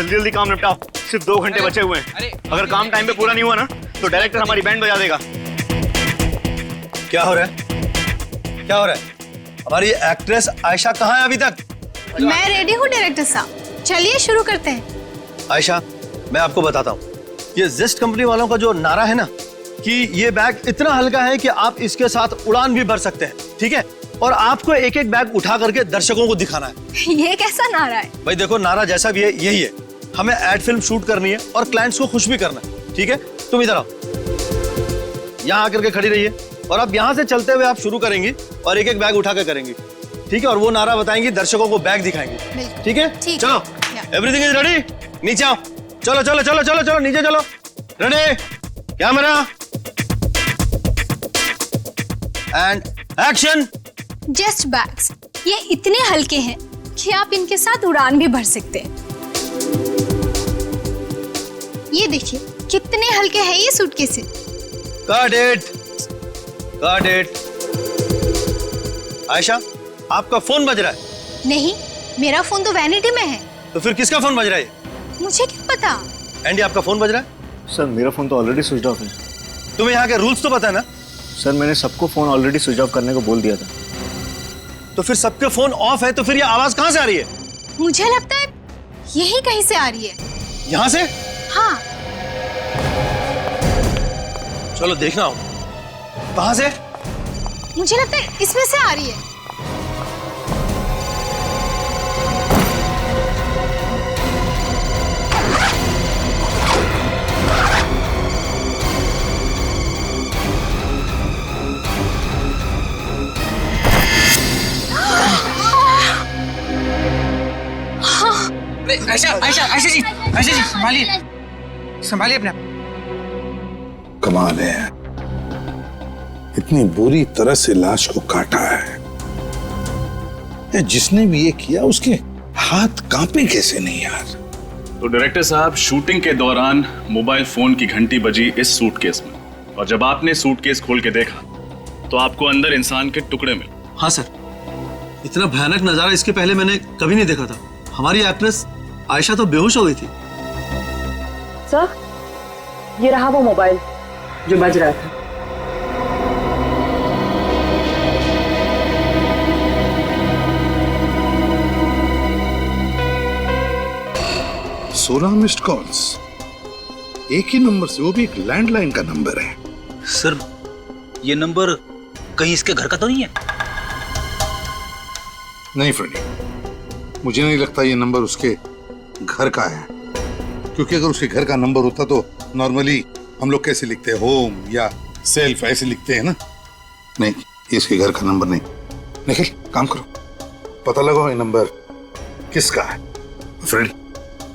जल्दी जल्दी काम निपटाओ, सिर्फ 2 घंटे बचे हुए हैं। अगर काम टाइम पे पूरा नहीं हुआ ना तो डायरेक्टर हमारी बैंड बजा देगा। क्या हो रहा है? क्या हो रहा है? हमारी एक्ट्रेस आयशा कहाँ है अभी तक? मैं रेडी हूँ डायरेक्टर साहब, चलिए शुरू करते हैं। आयशा, मैं आपको बताता हूँ, ये जेस्ट कंपनी वालों का जो नारा है ना कि ये बैग इतना हल्का है कि आप इसके साथ उड़ान भी भर सकते हैं, ठीक है? और आपको एक एक बैग उठा करके दर्शकों को दिखाना है। ये कैसा नारा है? भाई देखो, नारा जैसा भी है यही है। हमें एड फिल्म शूट करनी है और क्लाइंट्स को खुश भी करना है, ठीक है? तुम इधर आओ, यहाँ आकर के खड़ी रहिए और अब यहाँ से चलते हुए आप शुरू करेंगी और एक एक बैग उठा कर करेंगी, ठीक है? और वो नारा बताएंगी, दर्शकों को बैग दिखाएंगी, ठीक है? चलो, एवरीथिंग इज रेडी, नीचे आओ, चलो चलो चलो चलो चलो नीचे चलो। Ready, camera and action. Just bags, ये इतने हल्के हैं कि आप इनके साथ उड़ान भी भर सकते हैं। ये देखिए कितने हल्के हैं ये सूटकेसें। Got it, got it। Ayesha, आपका फोन बज रहा है? नहीं, मेरा फोन तो वैनिटी में है। तो फिर किसका फोन बज रहा है? मुझे क्या पता। एंडी, आपका फोन बज रहा है? सर मेरा फोन तो ऑलरेडी स्विच ऑफ है। तुम्हें यहाँ के रूल्स तो पता है ना? सर मैंने सबको फोन ऑलरेडी स्विच ऑफ करने को बोल दिया था। तो फिर सबके फोन ऑफ है तो फिर ये आवाज कहाँ से आ रही है? मुझे लगता है यही कहीं से आ रही है। यहाँ से? हाँ। चलो देखना हो। कहाँ से? मुझे लगता है इसमें से आ रही है। आयशा आयशा आयशा जी संभालिए, संभालिए अपने आप। कमाल है, इतनी बुरी तरह से लाश को काटा है। जिसने भी ये किया उसके हाथ कांपे कैसे नहीं यार? तो डायरेक्टर साहब, शूटिंग के दौरान मोबाइल फोन की घंटी बजी इस सूटकेस में, और जब आपने सूटकेस खोल के देखा तो आपको अंदर इंसान के टुकड़े मिले। हाँ सर, इतना भयानक नजारा इसके पहले मैंने कभी नहीं देखा था। हमारी एक्ट्रेस आयशा तो बेहोश हो गई थी। सर, ये रहा वो मोबाइल जो बज रहा था। सोलह मिस्ड कॉल्स, एक ही नंबर से, वो भी एक लैंडलाइन का नंबर है। सर, ये नंबर कहीं इसके घर का तो नहीं है? नहीं फ्रेंडी, मुझे नहीं लगता ये नंबर उसके घर का है, क्योंकि अगर उसके घर का नंबर होता तो नॉर्मली हम लोग कैसे लिखते हैं, होम या सेल्फ ऐसे लिखते हैं ना। नहीं, ये इसके घर का नंबर नहीं। निखिल, काम करो, पता लगाओ ये नंबर किसका है। फ्रेंडी,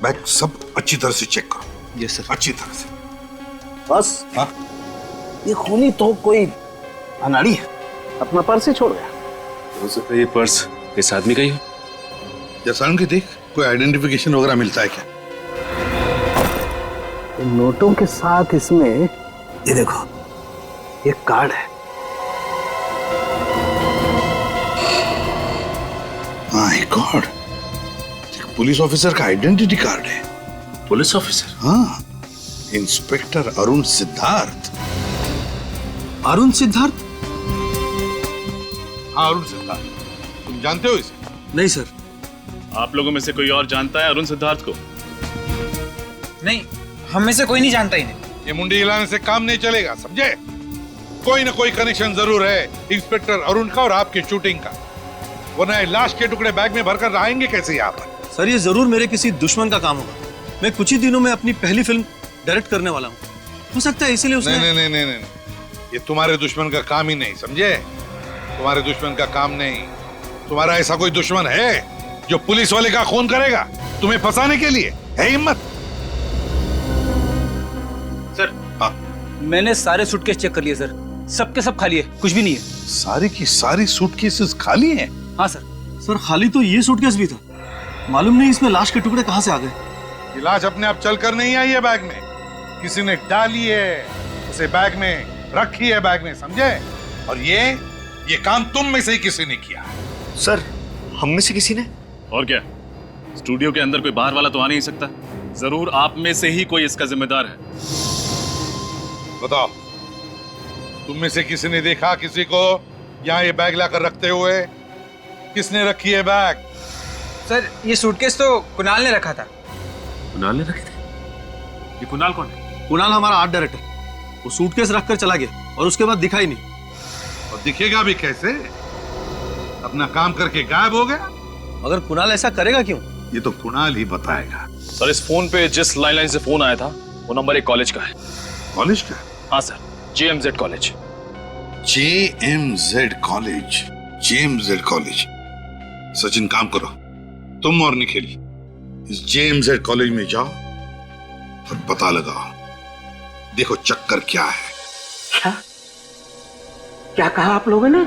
बैग सब अच्छी तरह से चेक करो। Yes sir. अच्छी तरह से। बस, हाँ, ये खूनी तो कोई अनाड़ी है, अपना पर्स ही छोड़ गया। हो सकता है ये पर्स इस आदमी का ही हो। जैसा उनकी देख, कोई आइडेंटिफिकेशन वगैरह मिलता है क्या? नोटों के साथ इसमें ये देखो, ये कार्ड है। माय गॉड, पुलिस ऑफिसर का आइडेंटिटी कार्ड है। Police officer? हाँ, इंस्पेक्टर अरुण सिद्धार्थ। अरुण सिद्धार्थ? हाँ, अरुण सिद्धार्थ। तुम जानते हो इसे? नहीं सर। आप लोगों में से कोई और जानता है अरुण सिद्धार्थ को? नहीं, हम में से कोई नहीं जानता इन्हें। ये मुंडी हिलाने से काम नहीं चलेगा, समझे? कोई ना कोई कनेक्शन जरूर है इंस्पेक्टर अरुण का और आपकी शूटिंग का, वरना लाश के टुकड़े बैग में भरकर आएंगे कैसे यहाँ पर? सर, ये जरूर मेरे किसी दुश्मन का काम होगा। मैं कुछ ही दिनों में अपनी पहली फिल्म डायरेक्ट करने वाला हूँ, हो सकता है इसीलिए उसने। नहीं नहीं नहीं नहीं, ये तुम्हारे दुश्मन का काम ही नहीं, समझे? तुम्हारे दुश्मन का काम नहीं। तुम्हारा ऐसा कोई दुश्मन है जो पुलिस वाले का खून करेगा तुम्हें फंसाने के लिए? है हिम्मत? सर, हाँ, मैंने सारे सूटकेस चेक कर लिए सर, सबके सब खाली है, कुछ भी नहीं है। सारी की सारी सूटकेसेस खाली हैं? हाँ सर। सर, खाली तो ये सूटकेस भी था, मालूम नहीं इसमें लाश के टुकड़े कहाँ से आ गए। ये लाश अपने आप चलकर नहीं आई है बैग में, किसी ने डाली है उसे बैग में, रखी है बैग में, समझे? और ये काम तुम में से ही किसी ने किया है। सर, हम में से किसी ने? और क्या, स्टूडियो के अंदर कोई बाहर वाला तो आ नहीं सकता। जरूर आप में से ही कोई इसका जिम्मेदार है। बताओ, तुम में से किसी ने देखा किसी को यहाँ ये बैग लाकर रखते हुए? किसने रखी है बैग? सर, ये सूटकेस तो कुणाल ने रखा था। कुणाल ने रखे थे? ये कुणाल कौन है? कुणाल हमारा आर्ट डायरेक्टर। वो सूटकेस रखकर चला गया और उसके बाद दिखा ही नहीं। और दिखेगा भी कैसे? अपना काम करके गायब हो गया। मगर कुणाल ऐसा करेगा क्यों? ये तो कुणाल ही बताएगा। सर, इस फोन पे जिस लैंडलाइन से फोन आया था वो नंबर एक कॉलेज का है। कॉलेज का? हाँ sir, JMZ college. JMZ college, JMZ college. Sachin, काम करो, तुम और निखिल इस JMZ कॉलेज में जाओ और पता लगाओ, देखो चक्कर क्या है। क्या क्या कहा आप लोगों ने?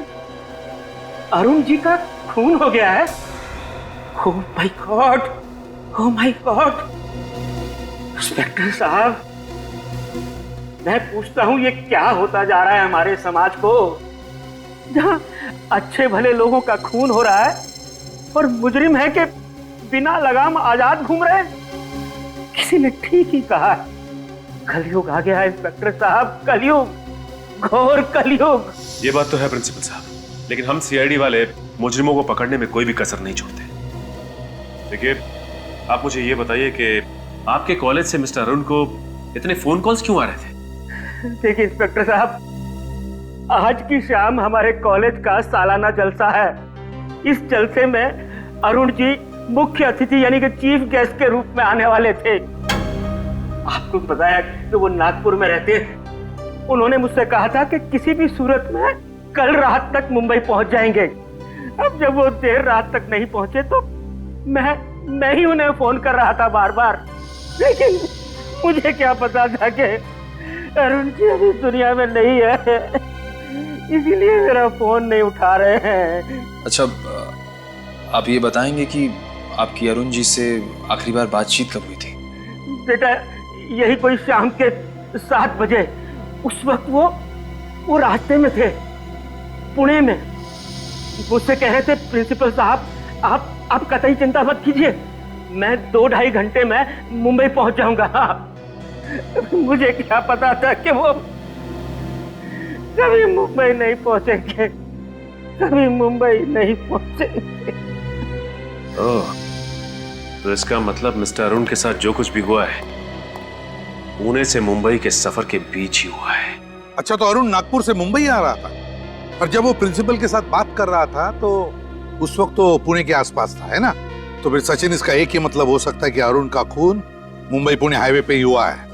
अरुण जी का खून हो गया है? Oh my God, oh my God. Inspector साहब, मैं पूछता हूं ये क्या होता जा रहा है हमारे समाज को, जहां अच्छे भले लोगों का खून हो रहा है और मुजरिम है कि बिना लगाम आजाद घूम रहे हैं। किसी ने ठीक ही कहा है, कलयुग आ गया है इंस्पेक्टर साहब, कलयुग, घोर कलयुग। ये बात तो है प्रिंसिपल साहब, लेकिन हम CID वाले मुजरिमों को पकड़ने में कोई भी कसर नहीं छोड़ते। देखिए, आप मुझे ये बताइए कि आपके कॉलेज से मिस्टर अरुण को इतने फोन कॉल्स क्यों आ रहे थे? देखिए इंस्पेक्टर साहब, आज की शाम हमारे कॉलेज का सालाना जलसा है। इस जलसे में अरुण जी मुख्य अतिथि यानी कि चीफ गेस्ट के रूप में आने वाले थे। आपको बताया कि वो नागपुर में रहते हैं। उन्होंने मुझसे कहा था कि किसी भी सूरत में कल रात तक मुंबई पहुंच जाएंगे। अब जब वो देर रात तक नहीं पहुंचे तो मैं ही उन्हें फोन कर रहा था बार बार, लेकिन मुझे क्या पता था कि अरुण जी अभी दुनिया में नहीं है, इसीलिए मेरा फोन नहीं उठा रहे हैं। अच्छा, आप ये बताएंगे कि आपकी अरुण जी से आखिरी बार बातचीत कब हुई थी? बेटा, यही कोई शाम के 7 बजे। उस वक्त वो रास्ते में थे, पुणे में। मुझसे कह रहे थे, प्रिंसिपल साहब आप कतई चिंता मत कीजिए, मैं 2-2.5 घंटे में मुंबई पहुंच जाऊंगा। मुझे क्या पता था कि वो कभी मुंबई नहीं पहुंचेंगे, कभी मुंबई नहीं पहुंचेंगे। ओह, तो इसका मतलब मिस्टर अरुण के साथ जो कुछ भी हुआ है पुणे से मुंबई के सफर के बीच ही हुआ है। अच्छा, तो अरुण नागपुर से मुंबई आ रहा था और जब वो प्रिंसिपल के साथ बात कर रहा था तो उस वक्त तो पुणे के आसपास था, है ना? तो फिर सचिन, इसका एक ही मतलब हो सकता है कि अरुण का खून मुंबई पुणे हाईवे पे ही हुआ है।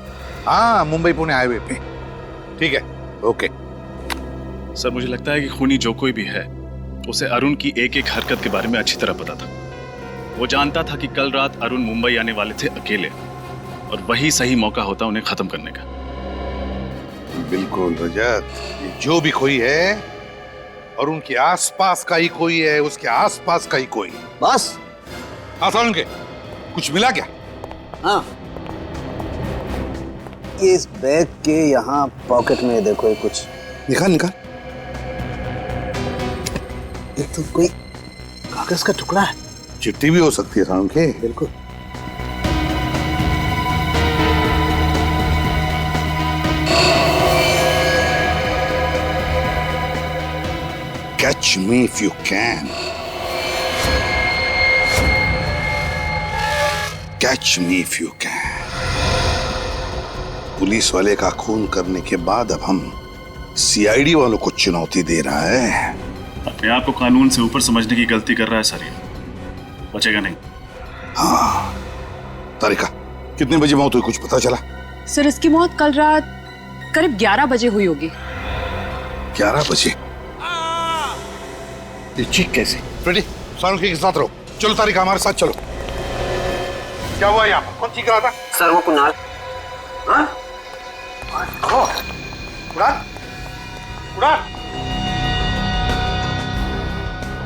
हाँ, मुंबई पुणे हाईवे पे। ठीक है, ओके। सर, मुझे लगता है कि खूनी जो कोई भी है उसे अरुण की एक एक हरकत के बारे में अच्छी तरह पता था। वो जानता था कि कल रात अरुण मुंबई आने वाले थे अकेले, और वही सही मौका होता उन्हें खत्म करने का। बिल्कुल रजत, ये जो भी कोई है और उनके आसपास का ही कोई है, उसके आसपास का ही कोई। बस आसान के कुछ मिला क्या? हाँ, ये इस बैग के यहाँ पॉकेट में देखो, ये कुछ निकाल। ये तो कोई कागज का टुकड़ा है। चिट्ठी भी हो सकती है साउंड के। बिल्कुल। Catch me if you can. Catch me if you can. Police वाले का खून करने के बाद अब हम CID वालों को चुनौती दे रहा है। अपने आप को कानून से ऊपर समझने की गलती कर रहा है सर, ये बचेगा नहीं। हाँ, तारिका, कितने बजे मौत हुई, कुछ पता चला? सर, इसकी मौत कल रात करीब 11 बजे हुई होगी। 11 बजे? ये चीख कैसे? फ्रेडी, सानुकी के साथ रहो। चलो तारिका, हमारे साथ चलो। क्या हुआ यहाँ? कौन चीख रहा था? सर, वो कुणाल। हाँ? उड़ान?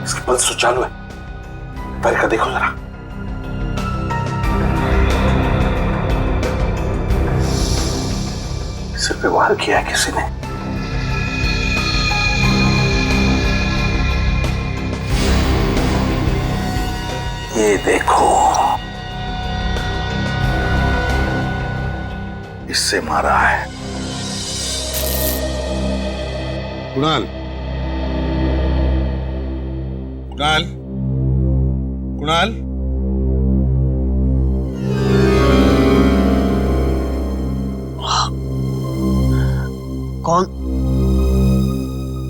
इसकी पल्स तो चालू है। तारिका देखो जरा। सिर पे वार किया है किसी ने। ये देखो, से मारा है। कुणाल, कुणाल, कुणाल,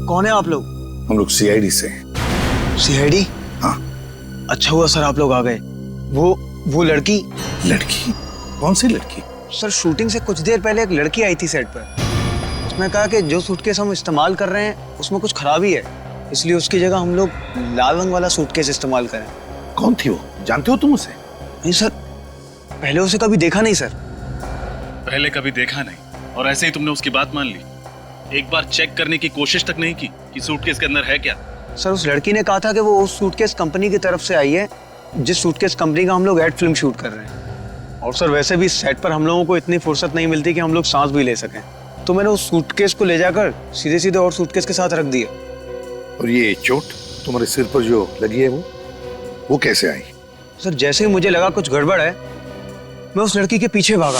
कौन है आप लोग? हम लोग सीआईडी से। सीआईडी? हाँ। अच्छा हुआ सर आप लोग आ गए। वो लड़की। लड़की? कौन सी लड़की? सर शूटिंग से कुछ देर पहले एक लड़की आई थी सेट पर। उसने कहा कि जो सूटकेस हम इस्तेमाल कर रहे हैं उसमें कुछ खराबी है, इसलिए उसकी जगह हम लोग लाल रंग वाला सूटकेस इस्तेमाल करें। कौन थी वो? जानते हो तुम उसे? नहीं सर, पहले उसे कभी देखा नहीं सर। पहले कभी देखा नहीं और ऐसे ही तुमने उसकी बात मान ली? एक बार चेक करने की कोशिश तक नहीं की कि सूटकेस के अंदर है क्या? सर उस लड़की ने कहा था कि वो उस सूटकेस कंपनी की तरफ से आई है जिस सूटकेस कंपनी का हम लोग एड फिल्म शूट कर रहे हैं। और सर वैसे भी सेट पर हम लोगों को इतनी फुर्सत नहीं मिलती कि हम लोग सांस भी ले सकें, तो मैंने उस सूटकेस को ले जाकर सीधे सीधे और सूटकेस के साथ रख दिया। और ये चोट तुम्हारे सिर पर जो लगी है वो कैसे आई? सर जैसे ही मुझे लगा कुछ गड़बड़ है, मैं उस लड़की के पीछे भागा।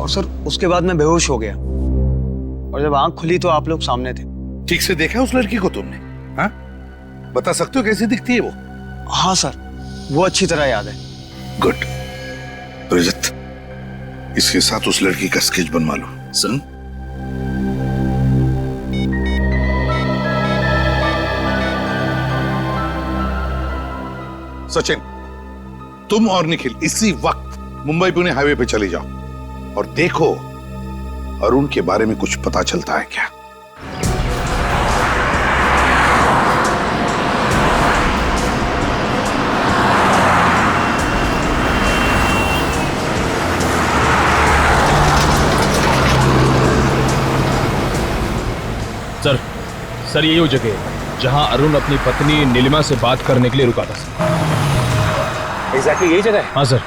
सर उसके बाद मैं बेहोश हो गया और जब आंख खुली तो आप लोग सामने थे। ठीक से देखा उस लड़की को तुमने? हाँ, बता सकते हो कैसी दिखती है वो? हाँ सर, वो अच्छी तरह याद है। गुड। रजत, इसके साथ उस लड़की का स्केच बनवा लो। सर सचिन, तुम और निखिल इसी वक्त मुंबई पुणे हाईवे पे चले जाओ और देखो अरुण के बारे में कुछ पता चलता है क्या। सर यही वो जगह है जहां अरुण अपनी पत्नी नीलिमा से बात करने के लिए रुका था। एग्जैक्टली यही जगह है? हाँ सर।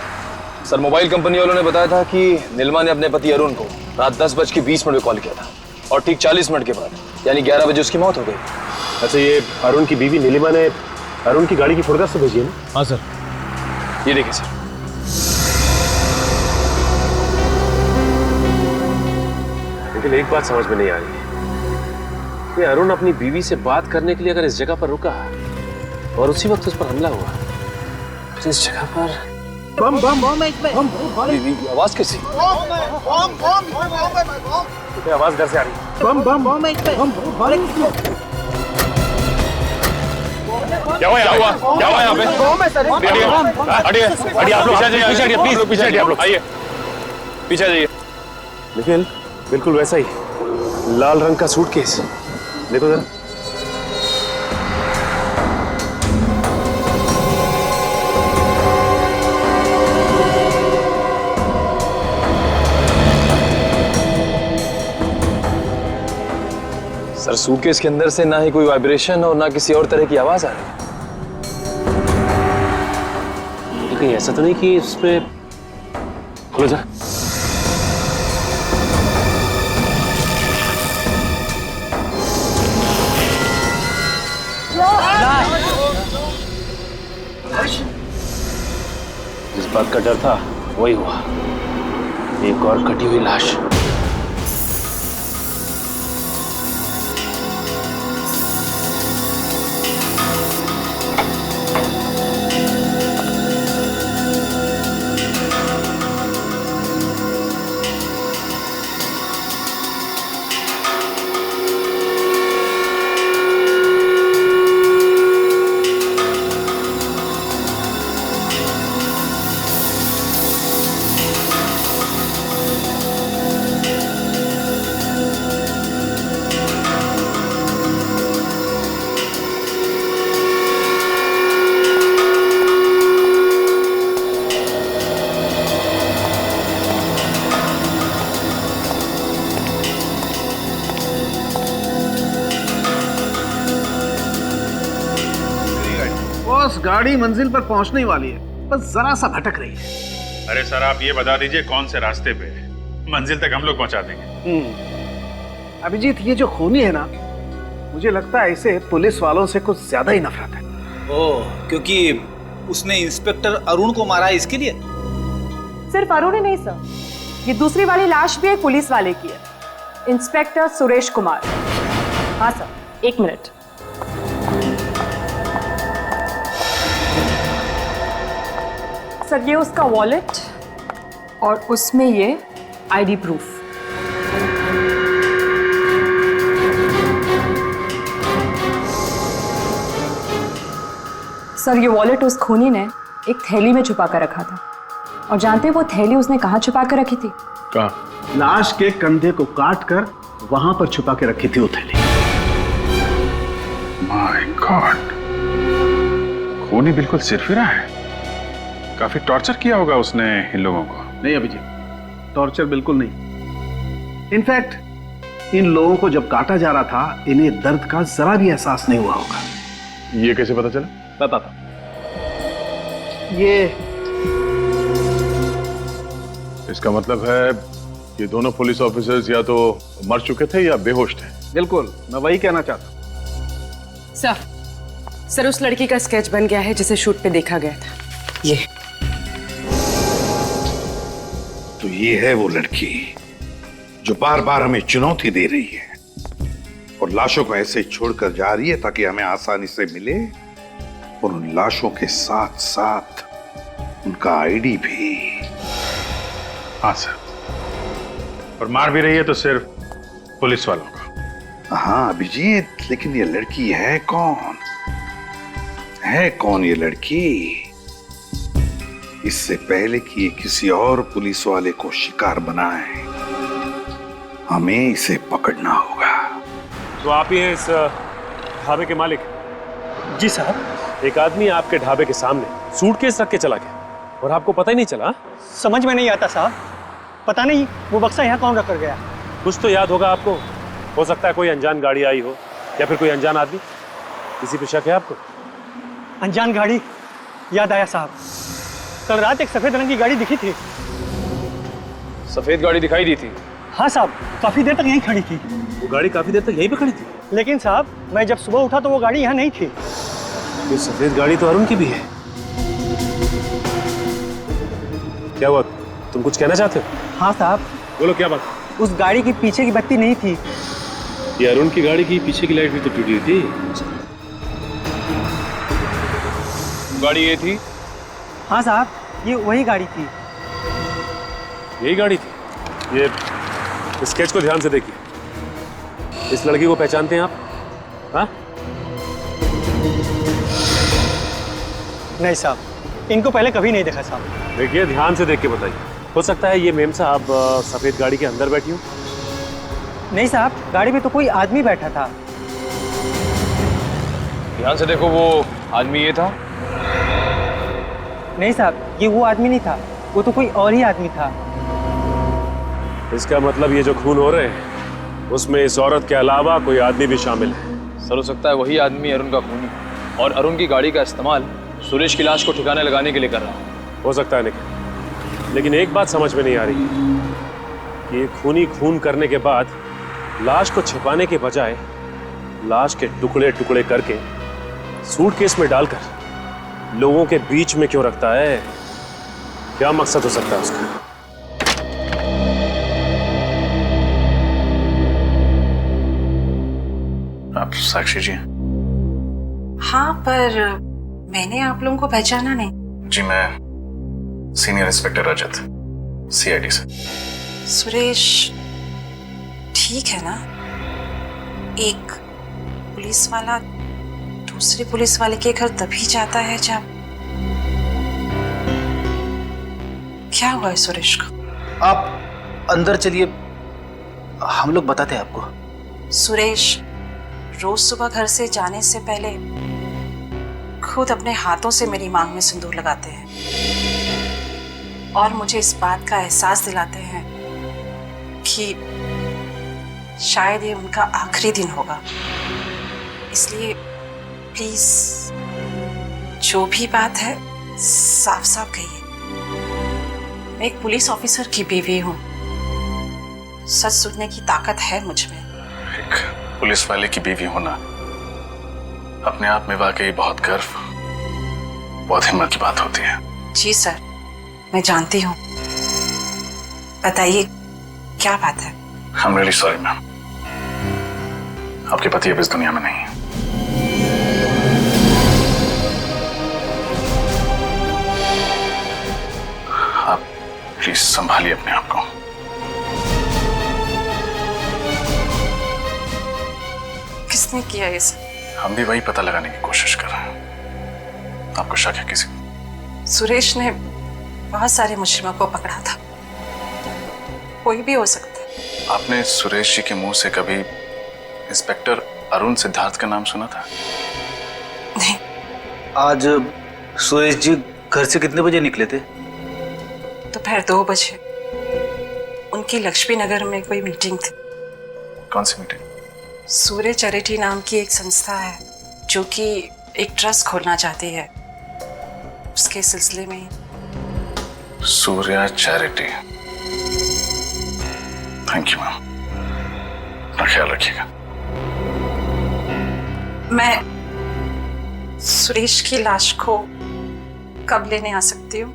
सर मोबाइल कंपनी वालों ने बताया था कि नीलिमा ने अपने पति अरुण को रात 10:20 पे कॉल किया था और ठीक 40 मिनट के बाद यानी 11 बजे उसकी मौत हो गई। अच्छा, ये अरुण की बीवी नीलिमा ने अरुण की गाड़ी की फोटोग्राफ से भेजी है ना? हाँ सर। ये देखिए सर। लेकिन एक बात समझ में नहीं आ रही है कि अरुण अपनी बीवी से बात करने के लिए अगर इस जगह पर रुका और उसी वक्त उस पर हमला हुआ तो इस जगह पर बम बम बम आवाज कैसी? आवाज घर से आ रही है। बम बम बम क्या हुआ यहाँ पे? हटिए आप लोग, पीछे हटिए प्लीज, पीछे हटिए आप लोग, आइए पीछे जाइए। निखिल, बिल्कुल वैसा ही लाल रंग का सूटकेस, देखो जरा। सर सूटकेस के अंदर से ना ही कोई वाइब्रेशन और ना किसी और तरह की आवाज आ रही है। कहीं ऐसा तो नहीं कि इसमें खोलो जरा। जिस बात का डर था वही हुआ, एक और कटी हुई लाश। गाड़ी मंजिल पर पहुंचने वाली है, बस जरा सा भटक रही है। अरे सर आप ये बता दीजिए कौन से रास्ते पे है? मंजिल तक हम लोग पहुंचा देंगे। अभिजीत, ये जो खूनी है ना, मुझे लगता है इसे पुलिस वालों से कुछ ज्यादा ही नफरत है। ओह, क्योंकि उसने इंस्पेक्टर अरुण को मारा है इसके लिए? सिर्फ अरुण ही नहीं सर, ये दूसरी वाली लाश भी एक पुलिस वाले की है, इंस्पेक्टर सुरेश कुमार। हाँ सर, 1 मिनट। सर ये उसका वॉलेट और उसमें ये आईडी प्रूफ। सर ये वॉलेट उस खूनी ने एक थैली में छुपा कर रखा था, और जानते हैं वो थैली उसने कहाँ छुपा कर रखी थी? कहाँ? लाश के कंधे को काट कर वहां पर छुपा के रखी थी वो थैली। माय गॉड, खूनी बिल्कुल सिरफिरा है। काफी टॉर्चर किया होगा उसने इन लोगों को। नहीं अभिजीत, टॉर्चर बिल्कुल नहीं। इनफैक्ट इन लोगों को जब काटा जा रहा था, इन्हें दर्द का जरा भी एहसास नहीं हुआ होगा। ये कैसे पता चला? बताता। ये इसका मतलब है ये दोनों पुलिस ऑफिसर्स या तो मर चुके थे या बेहोश थे। बिल्कुल, मैं वही कहना चाहता। सर उस लड़की का स्केच बन गया है जिसे शूट पे देखा गया था। ये तो ये है वो लड़की जो बार बार हमें चुनौती दे रही है और लाशों को ऐसे छोड़कर जा रही है ताकि हमें आसानी से मिले, और उन लाशों के साथ साथ उनका आईडी भी। हाँ सर, और मार भी रही है तो सिर्फ पुलिस वालों को। हाँ अभिजीत, लेकिन ये लड़की है कौन? है कौन ये लड़की? इससे पहले कि ये किसी और पुलिस वाले को शिकार बनाए, हमें इसे पकड़ना होगा। तो आप ही हैं इस ढाबे के मालिक? जी साहब। एक आदमी आपके ढाबे के सामने सूटकेस रख के चला गया और आपको पता ही नहीं चला? समझ में नहीं आता साहब, पता नहीं वो बक्सा यहाँ कौन रख कर गया। कुछ तो याद होगा आपको। हो सकता है कोई अनजान गाड़ी आई हो या फिर कोई अनजान आदमी। किसी पे शक है आपको? अनजान गाड़ी याद आया साहब, कल रात एक सफेद रंग की गाड़ी दिखी थी। सफेद गाड़ी दिखाई दी थी? हाँ साहब, काफी देर तक यहीं खड़ी थी। वो गाड़ी काफी देर तक यहीं पे खड़ी थी? लेकिन साहब मैं जब सुबह उठा तो वो गाड़ी यहाँ नहीं थी। ये सफेद गाड़ी तो अरुण की भी है। क्या हुआ, तुम कुछ कहना चाहते हो? हाँ साहब। बोलो क्या बात? उस गाड़ी की पीछे की बत्ती नहीं थी। ये अरुण की गाड़ी की पीछे की लाइट भी तो टूटी हुई थी। गाड़ी ये थी? हाँ साहब, ये वही गाड़ी थी। यही गाड़ी थी? ये स्केच को ध्यान से देखिए। इस लड़की को पहचानते हैं आप? हाँ? नहीं साहब, इनको पहले कभी नहीं देखा साहब। देखिए ध्यान से देख के बताइए। हो सकता है ये मेम साहब सफेद गाड़ी के अंदर बैठी हो। नहीं साहब, गाड़ी में तो कोई आदमी बैठा था। ध्यान से देखो, वो आदमी ये था? नहीं साहब, ये वो आदमी नहीं था, वो तो कोई और ही आदमी था। इसका मतलब ये जो खून हो रहे हैं उसमें इस औरत के अलावा कोई आदमी भी शामिल है। सर हो सकता है वही आदमी अरुण का खूनी, और अरुण की गाड़ी का इस्तेमाल सुरेश की लाश को ठिकाने लगाने के लिए कर रहा है। हो सकता है निखिल, लेकिन एक बात समझ में नहीं आ रही कि खूनी खून करने के बाद लाश को छिपाने के बजाय लाश के टुकड़े टुकड़े करके सूटकेस में डालकर लोगों के बीच में क्यों रखता है? क्या मकसद हो सकता है उसका? आप साक्षी जी? हाँ, पर मैंने आप लोगों को पहचाना नहीं। जी मैं सीनियर इंस्पेक्टर रजत, सीआईडी से। सुरेश ठीक है ना? एक पुलिस वाला दूसरे पुलिस वाले के घर तभी जाता है जब... क्या हुआ है सुरेश को? आप अंदर चलिए, हम लोग बताते हैं आपको। सुरेश रोज सुबह घर से जाने से पहले खुद अपने हाथों से मेरी मांग में सिंदूर लगाते हैं और मुझे इस बात का एहसास दिलाते हैं कि शायद ये उनका आखिरी दिन होगा। इसलिए प्लीज जो भी बात है साफ साफ कहिए। मैं एक पुलिस ऑफिसर की बीवी हूँ, सच सुनने की ताकत है मुझ में। एक पुलिस वाले की बीवी होना अपने आप में वाकई बहुत गर्व, बहुत हिम्मत की बात होती है। जी सर, मैं जानती हूँ। बताइए क्या बात है? I'm really sorry मैम, आपके पति अब इस दुनिया में नहीं है। आप प्लीज संभालिए अपने आप को। किसने किया ये सब? हम भी वही पता लगाने की कोशिश कर रहे हैं। आपको शक है किसी को? सुरेश ने बहुत सारे मुजरिमों को पकड़ा था, कोई भी हो सकता है। आपने सुरेश जी के मुंह से कभी इंस्पेक्टर अरुण सिद्धार्थ का नाम सुना था? नहीं। आज सुरेश जी घर से कितने बजे निकले थे? दोपहर 2 बजे। उनकी लक्ष्मी नगर में कोई मीटिंग थी। कौन सी मीटिंग? सूर्य चैरिटी नाम की एक संस्था है जो कि एक ट्रस्ट खोलना चाहती है, उसके सिलसिले में ही। Surya charity. Thank you ma'am, अपना ख्याल रखिएगा। मैं सुरेश की लाश को कब लेने आ सकती हूँ?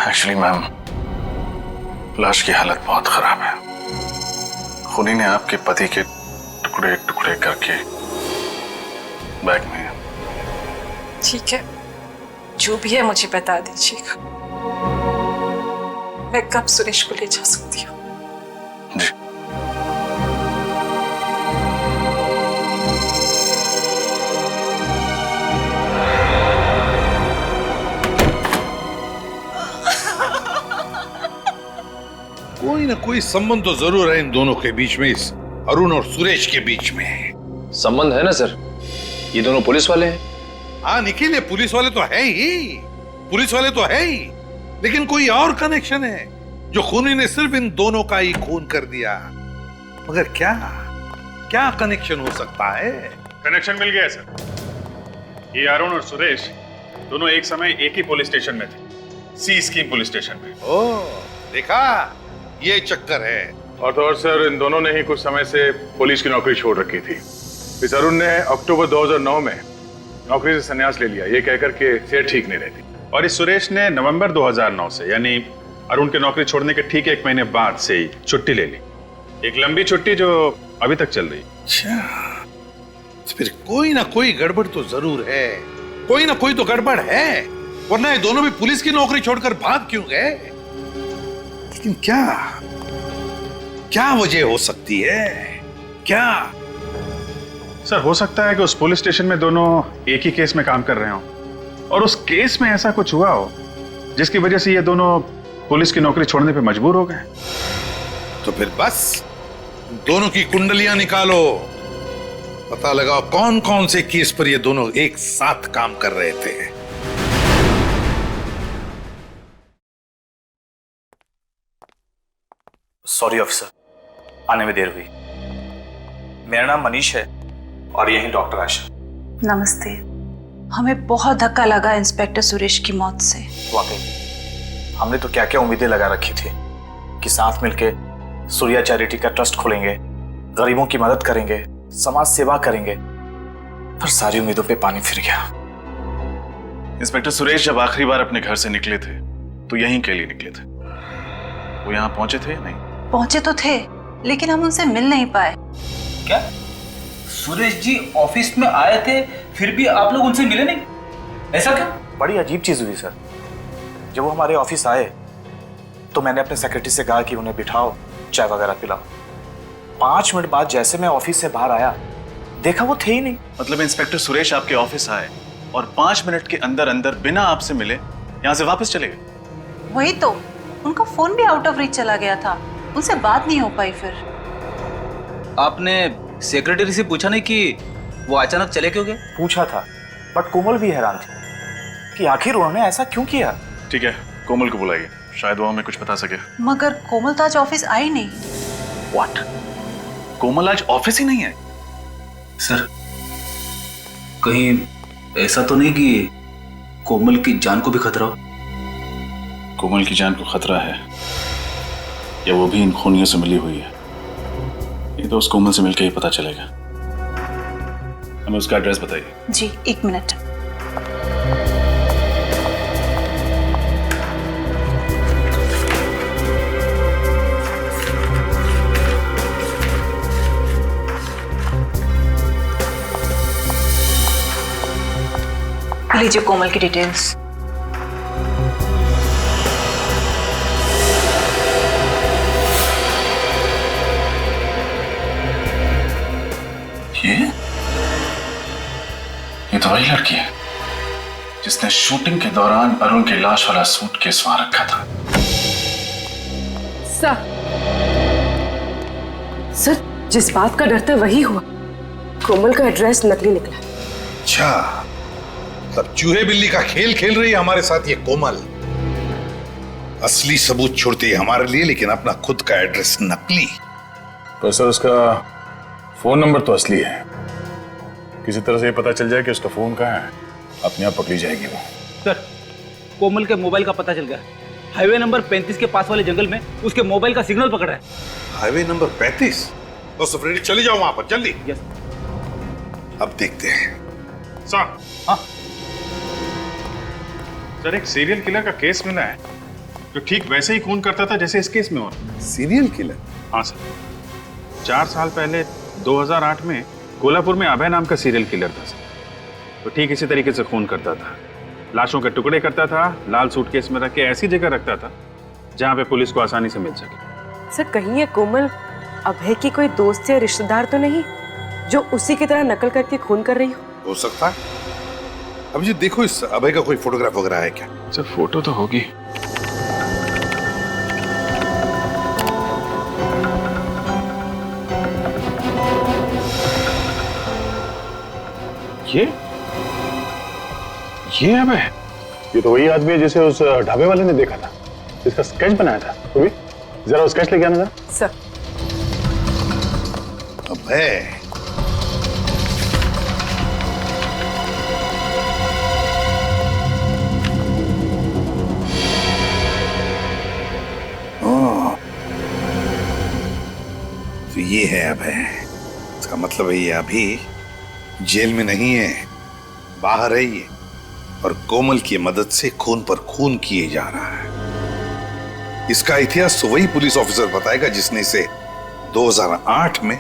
एक्चुअली मैम, लाश की हालत बहुत खराब है। खूनी ने आपके पति के टुकड़े टुकड़े करके बैग में। ठीक है, जो भी है मुझे बता दीजिएगा। मैं कब सुरेश को ले जा सकती हूँ? जी। कोई ना कोई संबंध तो जरूर है इन दोनों के बीच में, इस अरुण और सुरेश के बीच में। संबंध है ना सर, ये दोनों पुलिस वाले हैं। हाँ निखिल, ये पुलिस वाले तो है ही, पुलिस वाले तो है ही, लेकिन कोई और कनेक्शन है जो खूनी ने सिर्फ इन दोनों का ही खून कर दिया। मगर क्या क्या कनेक्शन हो सकता है? कनेक्शन मिल गया सर। ये अरुण और सुरेश दोनों एक समय एक ही पुलिस स्टेशन में थे, सी स्कीम पुलिस स्टेशन में। ओह, देखा, ये चक्कर है। और तो और सर, इन दोनों ने ही कुछ समय से पुलिस की नौकरी छोड़ रखी थी। इस अरुण ने अक्टूबर 2009 में नौकरी से संन्यास ले लिया, ये कहकर के सेहत ठीक नहीं रहती। और इस सुरेश ने नवंबर 2009 से, यानी अरुण के नौकरी छोड़ने के ठीक 1 महीने बाद से ही छुट्टी ले ली। एक लंबी छुट्टी जो अभी तक चल रही। अच्छा, तो फिर कोई ना कोई गड़बड़ तो जरूर है, कोई ना कोई तो गड़बड़ है, वरना ये दोनों भी पुलिस की नौकरी छोड़कर भाग क्यों गए? लेकिन क्या क्या वजह हो सकती है? क्या? सर, हो सकता है कि उस पुलिस स्टेशन में दोनों एक ही केस में काम कर रहे हो और उस केस में ऐसा कुछ हुआ हो जिसकी वजह से ये दोनों पुलिस की नौकरी छोड़ने पे मजबूर हो गए। तो फिर बस दोनों की कुंडलियां निकालो, पता लगाओ कौन कौन से केस पर ये दोनों एक साथ काम कर रहे थे। सॉरी ऑफिसर, आने में देर हुई। मेरा नाम मनीष है और यही डॉक्टर आशा। नमस्ते। हमें बहुत धक्का लगा इंस्पेक्टर सुरेश की मौत से। वाकई हमने तो क्या क्या उम्मीदें लगा रखी थी कि साथ मिलके सूर्या चैरिटी का ट्रस्ट खोलेंगे, गरीबों की मदद करेंगे, समाज सेवा करेंगे, पर सारी उम्मीदों पे पानी फिर गया। इंस्पेक्टर सुरेश जब आखिरी बार अपने घर से निकले थे तो यहीं के लिए निकले थे। वो यहाँ पहुंचे थे या नहीं? पहुंचे तो थे, लेकिन हम उनसे मिल नहीं पाए। क्या सुरेश जी ऑफिस में आए थे, फिर भी आप लोग उनसे मिले नहीं? ऐसा क्या? बड़ी अजीब चीज हुई सर। जब वो हमारे ऑफिस आए तो मैंने अपने सेक्रेटरी से कहा कि उन्हें बिठाओ, चाय वगैरह पिलाओ। 5 मिनट बाद जैसे मैं ऑफिस से बाहर आया, देखा वो थे ही नहीं। मतलब इंस्पेक्टर सुरेश आपके ऑफिस आए और 5 मिनट के अंदर अंदर बिना आपसे मिले यहाँ से वापस चले गए? वही तो, उनका फोन भी आउट ऑफ रीच चला गया था, उनसे बात नहीं हो पाई। फिर आपने सेक्रेटरी से पूछा नहीं कि वो अचानक चले क्यों गए? पूछा था, बट कोमल भी हैरान थी कि आखिर उन्होंने ऐसा क्यों किया। ठीक है, कोमल को बुलाइए। शायद वो हमें कुछ बता सके। मगर कोमल तो आज ऑफिस आई नहीं। व्हाट? कोमल आज ऑफिस ही नहीं है? सर कहीं ऐसा तो नहीं कि कोमल की जान को भी खतरा हो? कोमल की जान को खतरा है या वो भी इन खूनियों से मिली हुई है, ये तो उस कोमल से मिलकर ही पता चलेगा। हमें उसका एड्रेस बताइए। जी 1 मिनट। लीजिए कोमल की डिटेल्स। ये तो वही लड़की है जिसने शूटिंग के दौरान अरुण की लाश वाला सूटकेस वहां रखा था। सर जिस बात का डर था वही हुआ। कोमल का एड्रेस नकली निकला। अच्छा, तब चूहे बिल्ली का खेल खेल रही है हमारे साथ ये कोमल। असली सबूत छोड़ती है हमारे लिए, लेकिन अपना खुद का एड्रेस नकली। तो सर उसका फोन नंबर तो असली है, किसी तरह से ये पता चल जाए कि उसका फोन कहाँ है, अपने आप पकड़ी जाएगी वो। सर कोमल के मोबाइल का पता चल गया। हाईवे नंबर 35 के पास वाले जंगल में उसके मोबाइल का सिग्नल पकड़ा है। Highway number 35? तो सफरेडी चली जाओ वहां पर जल्दी। यस। अब देखते हैं। सर हाँ सर, एक सीरियल किलर का केस मिला है जो ठीक वैसे ही खून करता था जैसे इस केस में हुआ। Serial killer? हाँ सर, 4 साल पहले 2008 में कोल्हापुर में अभय नाम का सीरियल किलर था सर। तो ठीक इसी तरीके से खून करता था, लाशों के टुकड़े करता था, लाल सूटकेस में रख के ऐसी जगह रखता था जहां पे पुलिस को आसानी से मिल सके। सर कहीं ये कोमल अभय की कोई दोस्त या रिश्तेदार तो नहीं जो उसी की तरह नकल करके खून कर रही हो सकता है। अब जी देखो, इस अभय का कोई फोटोग्राफ वगैरह है क्या? सर फोटो तो होगी। ये अभय? ये तो वही आदमी है जिसे उस ढाबे वाले ने देखा था, जिसका स्केच बनाया था। तो भी जरा वो स्केच लेके आना था। सर अभय, तो ये है अभय। इसका मतलब है ये अभी जेल में नहीं है, बाहर है ये, और कोमल की मदद से खून पर खून किए जा रहा है। इसका इतिहास तो वही पुलिस ऑफिसर बताएगा जिसने इसे 2008 में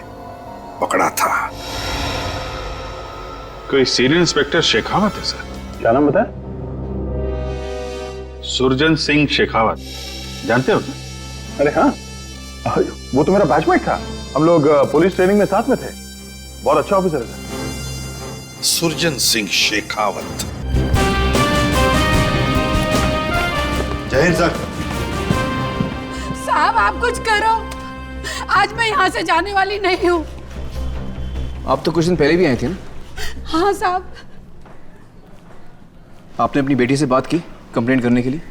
पकड़ा था। कोई सीनियर इंस्पेक्टर शेखावत है सर। क्या नाम बताया? सुरजन सिंह शेखावत, जानते हो? अरे हाँ, वो तो मेरा बैचमेट था। हम लोग पुलिस ट्रेनिंग में साथ में थे। बहुत अच्छा ऑफिसर है। सुरजन सिंह शेखावत। जय हिंद सर। साहब आप कुछ करो, आज मैं यहाँ से जाने वाली नहीं हूँ। आप तो कुछ दिन पहले भी आए थे ना? हाँ साहब। आपने अपनी बेटी से बात की कंप्लेंट करने के लिए?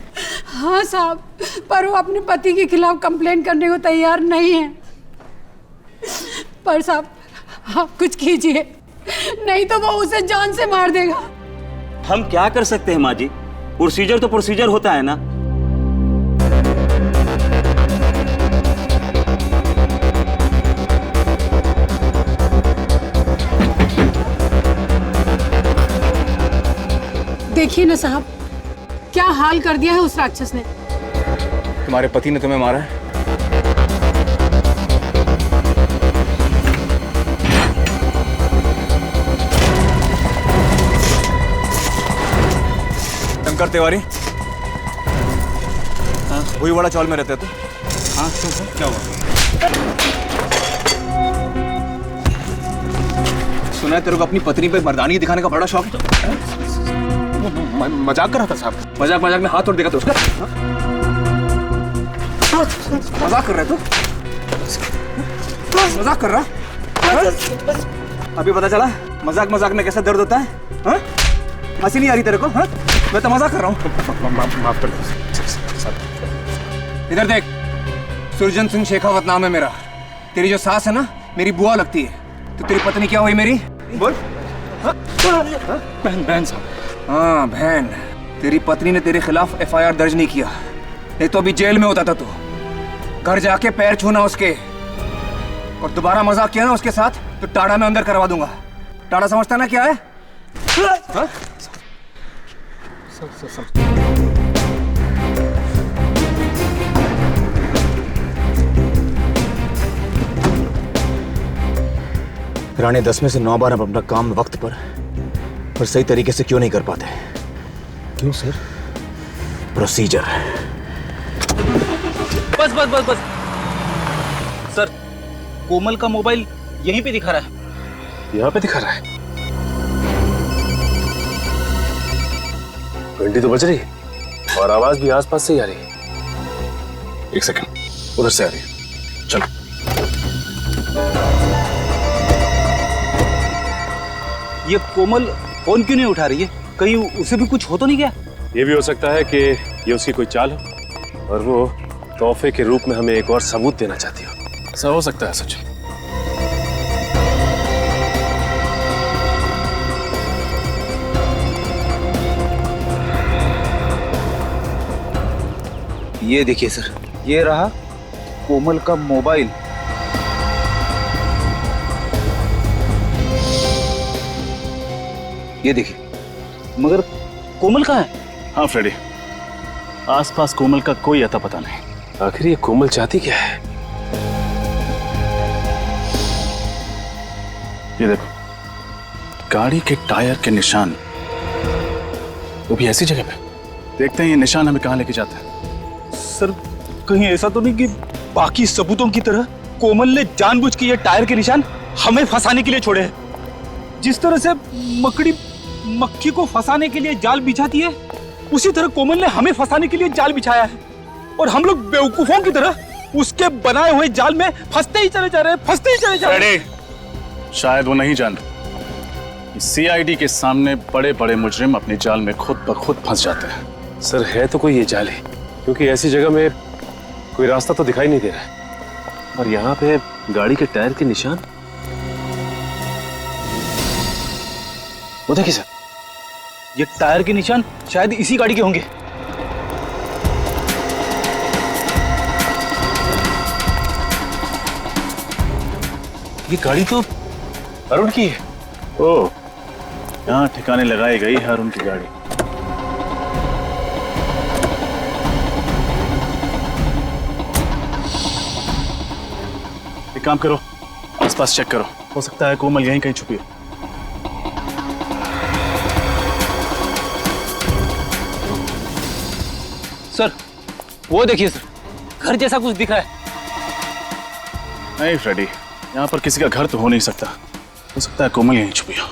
हाँ साहब, पर वो अपने पति के खिलाफ कंप्लेंट करने को तैयार नहीं है। पर साहब आप कुछ कीजिए, नहीं तो वो उसे जान से मार देगा। हम क्या कर सकते हैं माँ जी, प्रोसीजर तो प्रोसीजर होता है ना। देखिए ना साहब, क्या हाल कर दिया है उस राक्षस ने। तुम्हारे पति ने तुम्हें मारा है? शंकर तिवारी, वही वाला चौल में रहते तो? हाँ क्यों, क्या हुआ? सुना है तेरे को अपनी पत्नी पे मर्दानी दिखाने का बड़ा शौक है। मजाक कर रहा था साहब। मजाक में हाथ तोड़ देगा तो उसका? मजाक कर रहा है तू? मजाक कर रहा? अभी पता चला मजाक में कैसा दर्द होता है? हंसी नहीं आ रही तेरे को? हाँ, मैं तो मजाक कर रहा हूँ। माफ कर दो। इधर देख, सुरजन सिंह शेखावत नाम है मेरा। तेरी जो सास है ना, मेरी बुआ लगती है। तो तेरी पत्नी क्या हुई मेरी? बोल। बहन, बहन साहब। हाँ बहन। तेरी पत्नी ने तेरे खिलाफ FIR दर्ज नहीं किया, नहीं तो अभी जेल में होता था तू। घर जाके पैर छूना उसके, और दोबारा मजाक किया ना उसके साथ तो टाड़ा में अंदर करवा दूंगा। टाड़ा समझता ना क्या है? हाँ? राणे 10 में से 9 बार हम अपना काम वक्त पर और सही तरीके से क्यों नहीं कर पाते? क्यों सर? प्रोसीजर। बस बस बस बस सर, कोमल का मोबाइल यहीं पे दिखा रहा है। यहाँ पे दिखा रहा है? घंटी तो बज रही है और आवाज भी आसपास से ही आ रही है। एक सेकंड, उधर से आ रही है। चलो। ये कोमल फोन क्यों नहीं उठा रही है? कहीं उसे भी कुछ हो तो नहीं गया? ये भी हो सकता है कि ये उसकी कोई चाल हो और वो तोहफे के रूप में हमें एक और सबूत देना चाहती हो। ऐसा हो सकता है सचिन। ये देखिए सर, ये रहा कोमल का मोबाइल। ये देखिए, मगर कोमल कहाँ है? हाँ फ्रेडी, आसपास कोमल का कोई अता पता नहीं। आखिर ये कोमल चाहती क्या है? ये देखो, गाड़ी के टायर के निशान, वो भी ऐसी जगह पे। देखते हैं ये निशान हमें कहाँ लेके जाता है। सर कहीं ऐसा तो नहीं कि बाकी सबूतों की तरह कोमल ने जानबूझ के ये टायर के निशान हमें फंसाने के लिए छोड़े हैं? जिस तरह से मकड़ी मक्खी को फंसाने के लिए जाल बिछाती है, उसी तरह कोमल ने हमें फंसाने के लिए जाल बिछाया है, और हम लोग बेवकूफों की तरह उसके बनाए हुए जाल में फंसते ही चले जा रहे हैं, फंसते ही चले जा रहे हैं। शायद वो नहीं जान रहे, CID के सामने बड़े बड़े मुजरिम अपने जाल में खुद ब खुद फंस जाते हैं। सर है तो कोई ये जाल है, क्योंकि ऐसी जगह में कोई रास्ता तो दिखाई नहीं दे रहा है, और यहाँ पे गाड़ी के टायर के निशान। वो देखिए सर, ये टायर के निशान शायद इसी गाड़ी के होंगे। ये गाड़ी तो अरुण की है। ओह, यहाँ ठिकाने लगाई गई है अरुण की गाड़ी। एक काम करो, आसपास चेक करो, हो सकता है कोमल यहीं कहीं छुपी है। सर वो देखिए सर, घर जैसा कुछ दिख रहा है। नहीं फ्रेडी, यहाँ पर किसी का घर तो हो नहीं सकता, हो सकता है कोमल यहीं छुपी हो।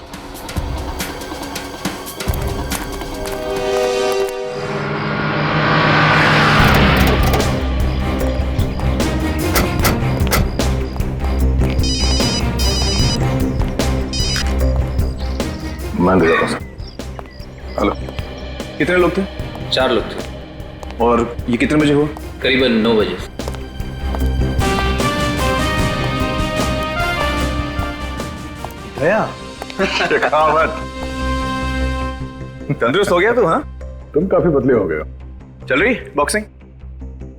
मैं दे सर। हेलो, कितने लोग थे? 4 लोग थे। और ये कितने बजे हुआ? करीबन 9 बजे। भैया शेखावत, तंदुरुस्त हो गया तू? हाँ, तुम काफी बदले हो गए हो। चल रही बॉक्सिंग?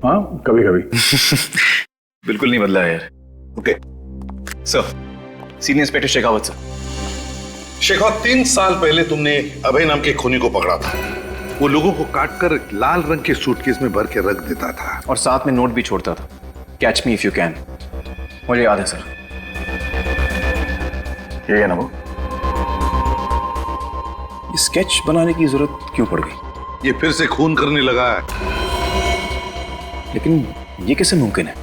हाँ कभी कभी। बिल्कुल नहीं बदला है यार। Okay sir, senior inspector Shekhawat sir. Shekhawat, 3 साल पहले तुमने अभय नाम के खूनी को पकड़ा था। वो लोगों को काटकर लाल रंग के सूटकेस में भर के रख देता था और साथ में नोट भी छोड़ता था, catch me if you can. मुझे याद है सर। ये है ना वो? ये स्केच बनाने की जरूरत क्यों पड़ गई? ये फिर से खून करने लगा है। लेकिन ये कैसे मुमकिन है?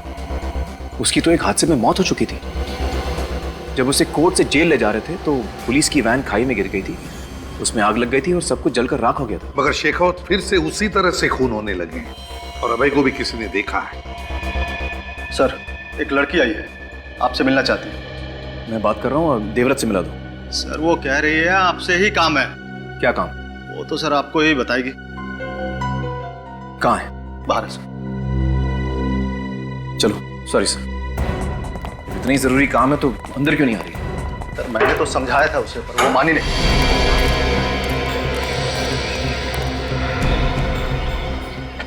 उसकी तो एक हादसे में मौत हो चुकी थी। जब उसे कोर्ट से जेल ले जा रहे थे तो पुलिस की वैन खाई में गिर गई थी, उसमें आग लग गई थी और सब कुछ जलकर राख हो गया था। मगर शेखावत फिर से उसी तरह से खून होने लगे और अभय को भी किसी ने देखा है। सर, एक लड़की आई है, आपसे मिलना चाहती है। मैं बात कर रहा हूँ, देवव्रत से मिला दो। सर वो कह रही है आपसे ही काम है। क्या काम? वो तो सर आपको ही बताएगी। कहाँ है? बाहर है सर। चलो सॉरी सर, इतनी जरूरी काम है तो अंदर क्यों नहीं आ रही? सर मैंने तो समझाया था उसे पर वो मानी नहीं।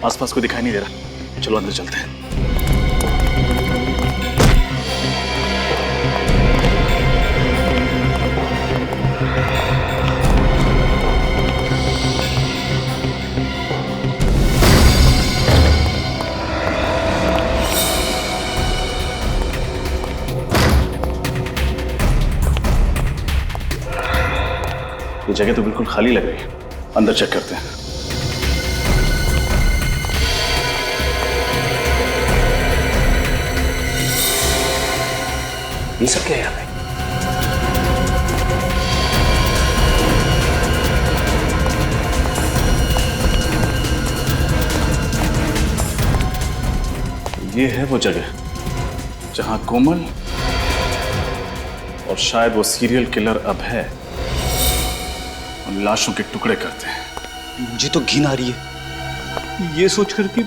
आसपास को दिखाई नहीं दे रहा, चलो अंदर चलते हैं। ये जगह तो बिल्कुल खाली लग रही है, अंदर चेक करते हैं। ये सब क्या है यहाँ पे? ये है वो जगह जहां कोमल और शायद वो सीरियल किलर अभय उन लाशों के टुकड़े करते हैं। मुझे तो घिन आ रही है ये सोचकर कि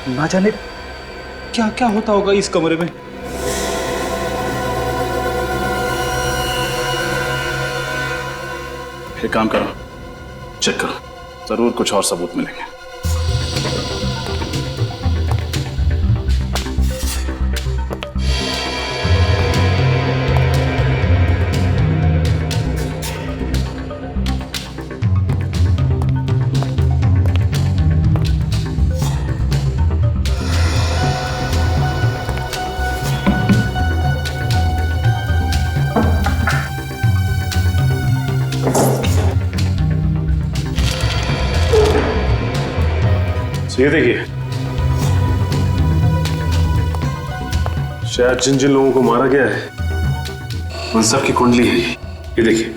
ना जाने क्या क्या होता होगा इस कमरे में। एक काम करो, चेक करो, जरूर कुछ और सबूत मिलेंगे। ये देखिए, शायद जिन जिन लोगों को मारा गया है उन सब की कुंडली है ये देखिए।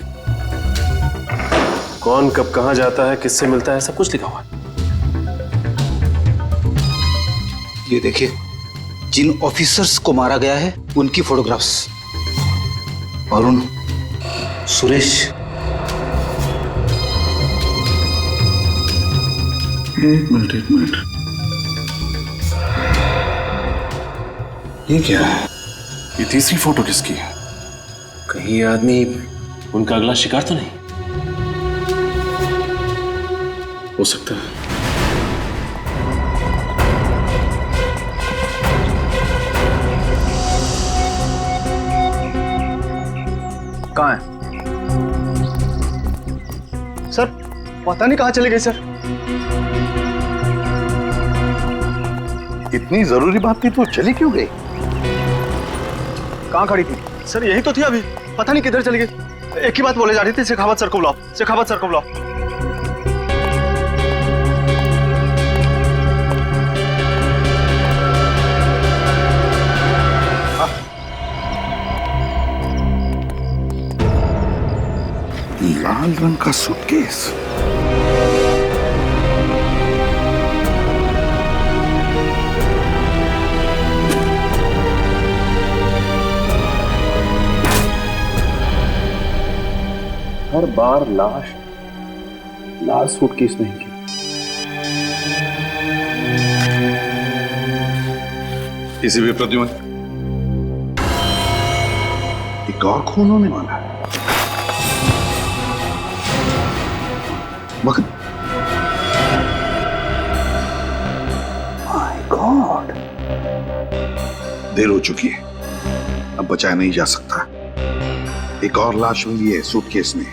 कौन कब कहां जाता है, किससे मिलता है, सब कुछ लिखा हुआ है। ये देखिए, जिन ऑफिसर्स को मारा गया है उनकी फोटोग्राफ्स। अरुण, सुरेश। एक मिनट ये क्या है? ये तीसरी फोटो किसकी है? कहीं ये आदमी उनका अगला शिकार तो नहीं हो सकता है। कहाँ है सर? पता नहीं कहाँ चले गए सर। इतनी जरूरी बात थी तो चली क्यों गई? कहाँ खड़ी थी सर? यही तो थी अभी, पता नहीं किधर चली गई। एक ही बात बोले जा रही थी, शेखावत सर को बुलाओ, शेखावत सर को बुलाओ। लाल रंग का सूटकेस। हर बार लाश लाल सूटकेस में ही। किसी भी प्रद्युमन, एक और खून होने वाला है। मगर माय गॉड, देर हो चुकी है, अब बचाया नहीं जा सकता। एक और लाश मिली है सूटकेस में,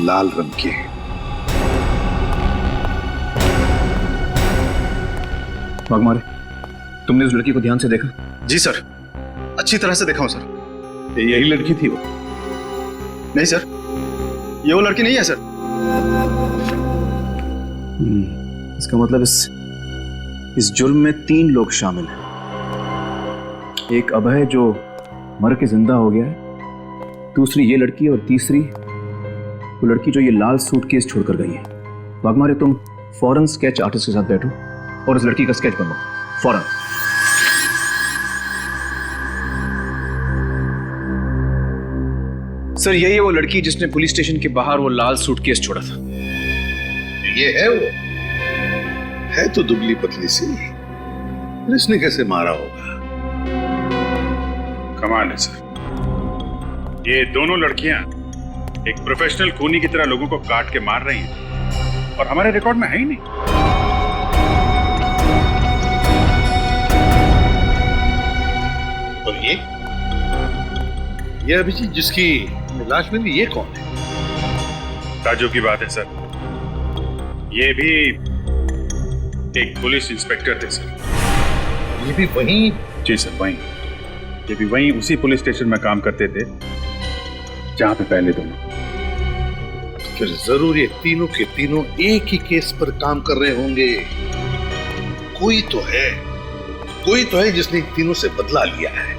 लाल रंग की है। वाघमारे, तुमने उस लड़की को ध्यान से देखा? जी सर, अच्छी तरह से देखा हूं सर। यही लड़की थी वो? नहीं सर, ये वो लड़की नहीं है सर। इसका मतलब इस जुर्म में 3 लोग शामिल हैं। एक अभय जो मर के जिंदा हो गया है, दूसरी ये लड़की, और तीसरी वो लड़की जो ये लाल सूटकेस छोड़कर गई है। वाघमारे, तुम फौरन स्केच आर्टिस्ट के साथ बैठो और इस लड़की का स्केच बनवाओ फौरन। सर, यही है वो लड़की जिसने पुलिस स्टेशन के बाहर वो लाल सूटकेस छोड़ा था। ये है वो? है तो दुबली पतली सी, इसने कैसे मारा होगा? कमाल है सर। ये दोनों लड़कियां एक प्रोफेशनल खूनी की तरह लोगों को काट के मार रही हैं और हमारे रिकॉर्ड में है ही नहीं। और ये अभिजीत जिसकी लाश मिली, ये कौन है? ताज्जुब की बात है सर, ये भी एक पुलिस इंस्पेक्टर थे सर। ये भी वहीं? जी सर, वहीं। ये भी वहीं उसी पुलिस स्टेशन में काम करते थे जहां पे पहले दोनों। फिर जरूर ये तीनों के तीनों एक ही केस पर काम कर रहे होंगे। कोई तो है जिसने तीनों से बदला लिया है।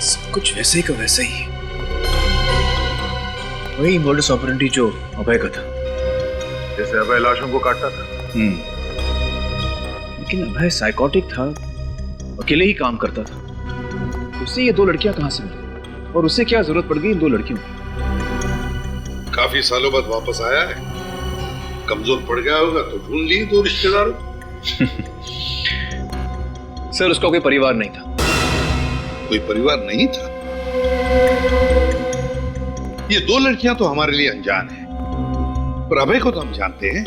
सब कुछ वैसे ही का वैसे ही, वही मोडस ऑपरेंडी जो अभय का था। जैसे अभय लाशों को काटता था। लेकिन अभय साइकोटिक था, अकेले ही काम करता था। उससे ये दो लड़कियां कहां से मिली और उससे क्या जरूरत पड़ गई इन दो लड़कियों की? काफी सालों बाद वापस आया है, कमजोर पड़ गया होगा तो ढूंढ लिए दो रिश्तेदारों। सर उसका कोई परिवार नहीं था। कोई परिवार नहीं था? ये दो लड़कियां तो हमारे लिए अनजान है, पर अभय को तो हम जानते हैं।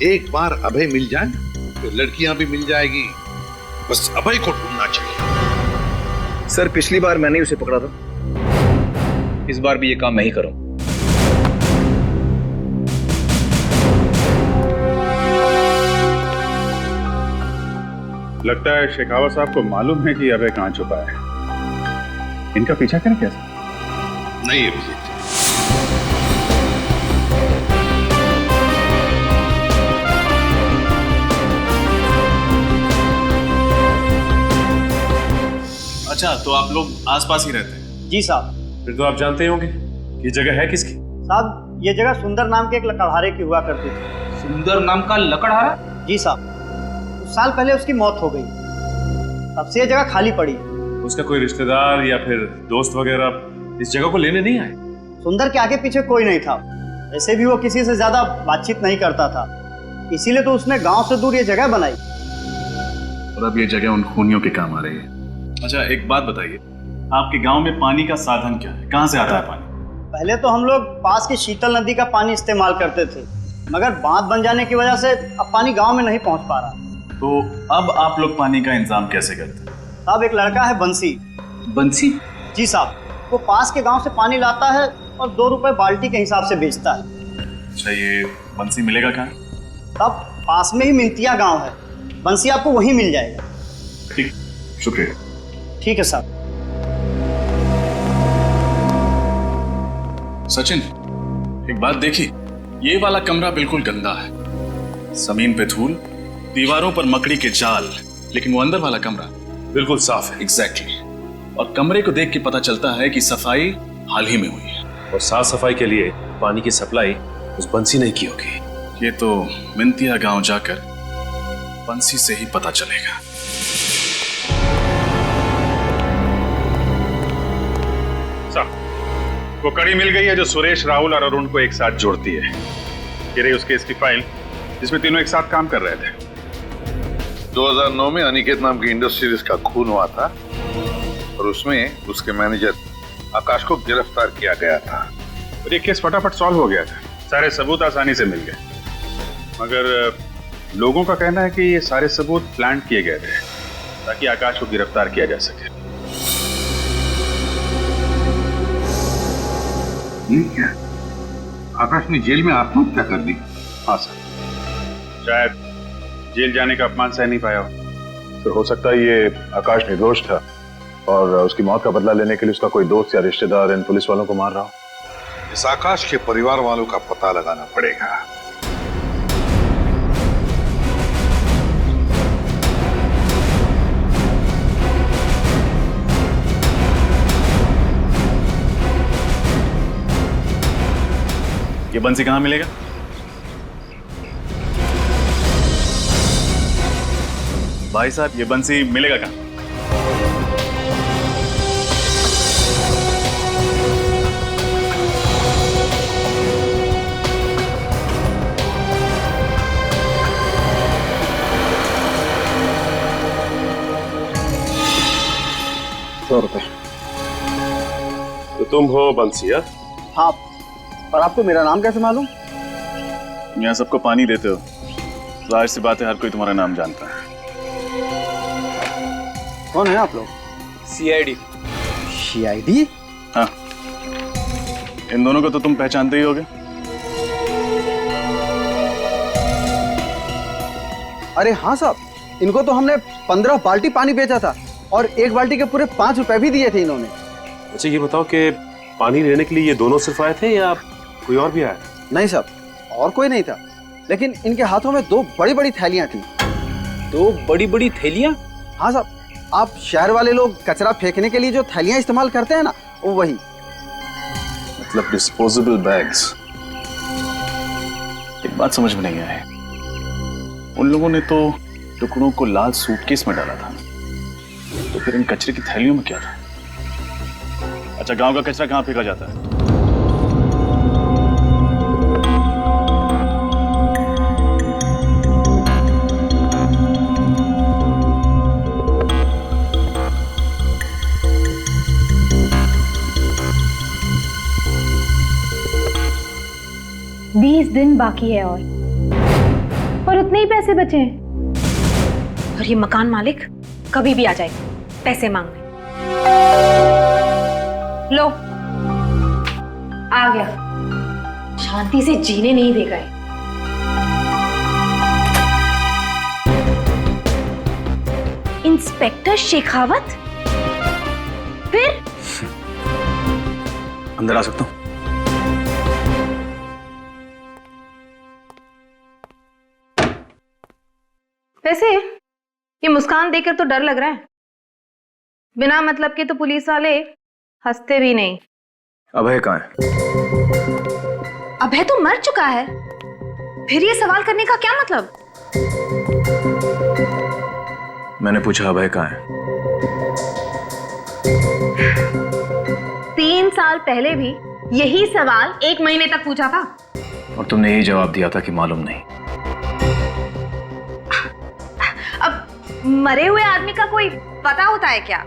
एक बार अभय मिल जाए तो लड़कियां भी मिल जाएगी। बस अभय को ढूंढना चाहिए। सर पिछली बार मैंने उसे पकड़ा था, इस बार भी ये काम मैं ही करूं। लगता है शेखावत साहब को मालूम है कि अभय कहां छुपा है। इनका पीछा करें कैसे? नहीं अभिजीत, अच्छा, तो आप लोग आसपास ही रहते हैं? जी साहब। फिर तो आप जानते होंगे कि जगह है किसकी? साहब ये जगह सुंदर नाम के एक लकड़हारे की हुआ करती थी। सुंदर नाम का लकड़हारा? जी साहब, कुछ साल पहले उसकी मौत हो गई, तब से ये जगह खाली पड़ी। उसका कोई रिश्तेदार या फिर दोस्त वगैरह इस जगह को लेने नहीं आए? सुंदर के आगे पीछे कोई नहीं था। ऐसे भी वो किसी से ज्यादा बातचीत नहीं करता था, इसीलिए तो उसने गांव से दूर ये जगह बनाई। और अब ये जगह उन खूनियों के काम आ रही है। अच्छा एक बात बताइए, आपके गांव में पानी का साधन क्या है? कहां से आता है पानी? पहले तो हम लोग पास की शीतल नदी का पानी इस्तेमाल करते थे, मगर बांध बन जाने की वजह से अब पानी गांव में नहीं पहुंच पा रहा। तो अब आप लोग पानी का इंतजाम कैसे करते हैं? साहब एक लड़का है बंसी। बंसी? जी साहब, वो पास के गांव से पानी लाता है और 2 रुपए बाल्टी के हिसाब से बेचता है। अच्छा ये बंसी मिलेगा कहाँ? तब पास में ही मिंतिया गांव है, बंसी आपको वहीं मिल जाएगा। ठीक, शुक्रिया। ठीक है साहब। सचिन एक बात देखी, ये वाला कमरा बिल्कुल गंदा है, जमीन पे धूल, दीवारों पर मकड़ी के जाल, लेकिन वो अंदर वाला कमरा बिल्कुल साफ है। एग्जैक्टली। और कमरे को देख के पता चलता है कि सफाई हाल ही में हुई है। और साफ सफाई के लिए पानी की सप्लाई उस बंसी ने की होगी। ये तो मिंतिया गांव जाकर बंसी से ही पता चलेगा। वो कड़ी मिल गई है जो सुरेश, राहुल और अरुण को एक साथ जोड़ती है। ये रही उस केस की फाइल जिसमें तीनों एक साथ काम कर रहे थे। 2009 में अनिकेत नाम की इंडस्ट्रियलिस्ट का खून हुआ था और उसमें उसके मैनेजर आकाश को गिरफ्तार किया गया था। और ये केस फटाफट सॉल्व हो गया था, सारे सबूत आसानी से मिल गए। मगर लोगों का कहना है कि ये सारे सबूत प्लान किए गए थे ताकि आकाश को गिरफ्तार किया जा सके। क्या आकाश ने जेल में आत्महत्या कर दी? हाँ सर, शायद जेल जाने का अपमान सह नहीं पाया हो। तो हो सकता है ये आकाश निर्दोष था और उसकी मौत का बदला लेने के लिए उसका कोई दोस्त या रिश्तेदार इन पुलिस वालों को मार रहा हो। इस आकाश के परिवार वालों का पता लगाना पड़ेगा। ये बंसी कहां मिलेगा? भाई साहब ये बंसी मिलेगा कहां? 100 रुपए। तो तुम हो बंसिया? हाँ, पर आपको मेरा नाम कैसे मालूम? यहाँ सबको पानी देते हो, जाहिर सी बात है हर कोई तुम्हारा नाम जानता है। कौन है आप लोग? CID। CID? हाँ, इन दोनों को तो तुम पहचानते ही होगे। अरे हाँ साहब, इनको तो हमने 15 बाल्टी पानी बेचा था और एक बाल्टी के पूरे 5 रुपए भी दिए थे इन्होंने। अच्छा ये बताओ कि पानी लेने के लिए ये दोनों सिर्फ आए थे या कोई और भी आया? नहीं साहब, और कोई नहीं था, लेकिन इनके हाथों में 2 बड़ी-बड़ी थैलियां थी। 2 बड़ी-बड़ी थैलियां? हाँ साहब, आप शहर वाले लोग कचरा फेंकने के लिए जो थैलियां इस्तेमाल करते हैं ना, वो वही। मतलब डिस्पोजेबल बैग्स। एक बात समझ में नहीं आई, उन लोगों ने तो टुकड़ों को लाल सूटकेस में डाला था, तो फिर इन कचरे की थैलियों में क्या था? अच्छा, गांव का कचरा कहाँ फेंका जाता है? बीस दिन बाकी है और उतने ही पैसे बचे हैं। और ये मकान मालिक कभी भी आ जाएगा पैसे मांगने। लो, आ गया, शांति से जीने नहीं देगा। इंस्पेक्टर शेखावत फिर? अंदर आ सकता हूँ? वैसे ये मुस्कान देखकर तो डर लग रहा है। बिना मतलब के तो पुलिस वाले हंसते भी नहीं। अभय कहाँ है? अभय तो मर चुका है, फिर ये सवाल करने का क्या मतलब? मैंने पूछा अभय कहाँ है? 3 साल पहले भी यही सवाल 1 महीने तक पूछा था और तुमने यही जवाब दिया था कि मालूम नहीं। मरे हुए आदमी का कोई पता होता है क्या?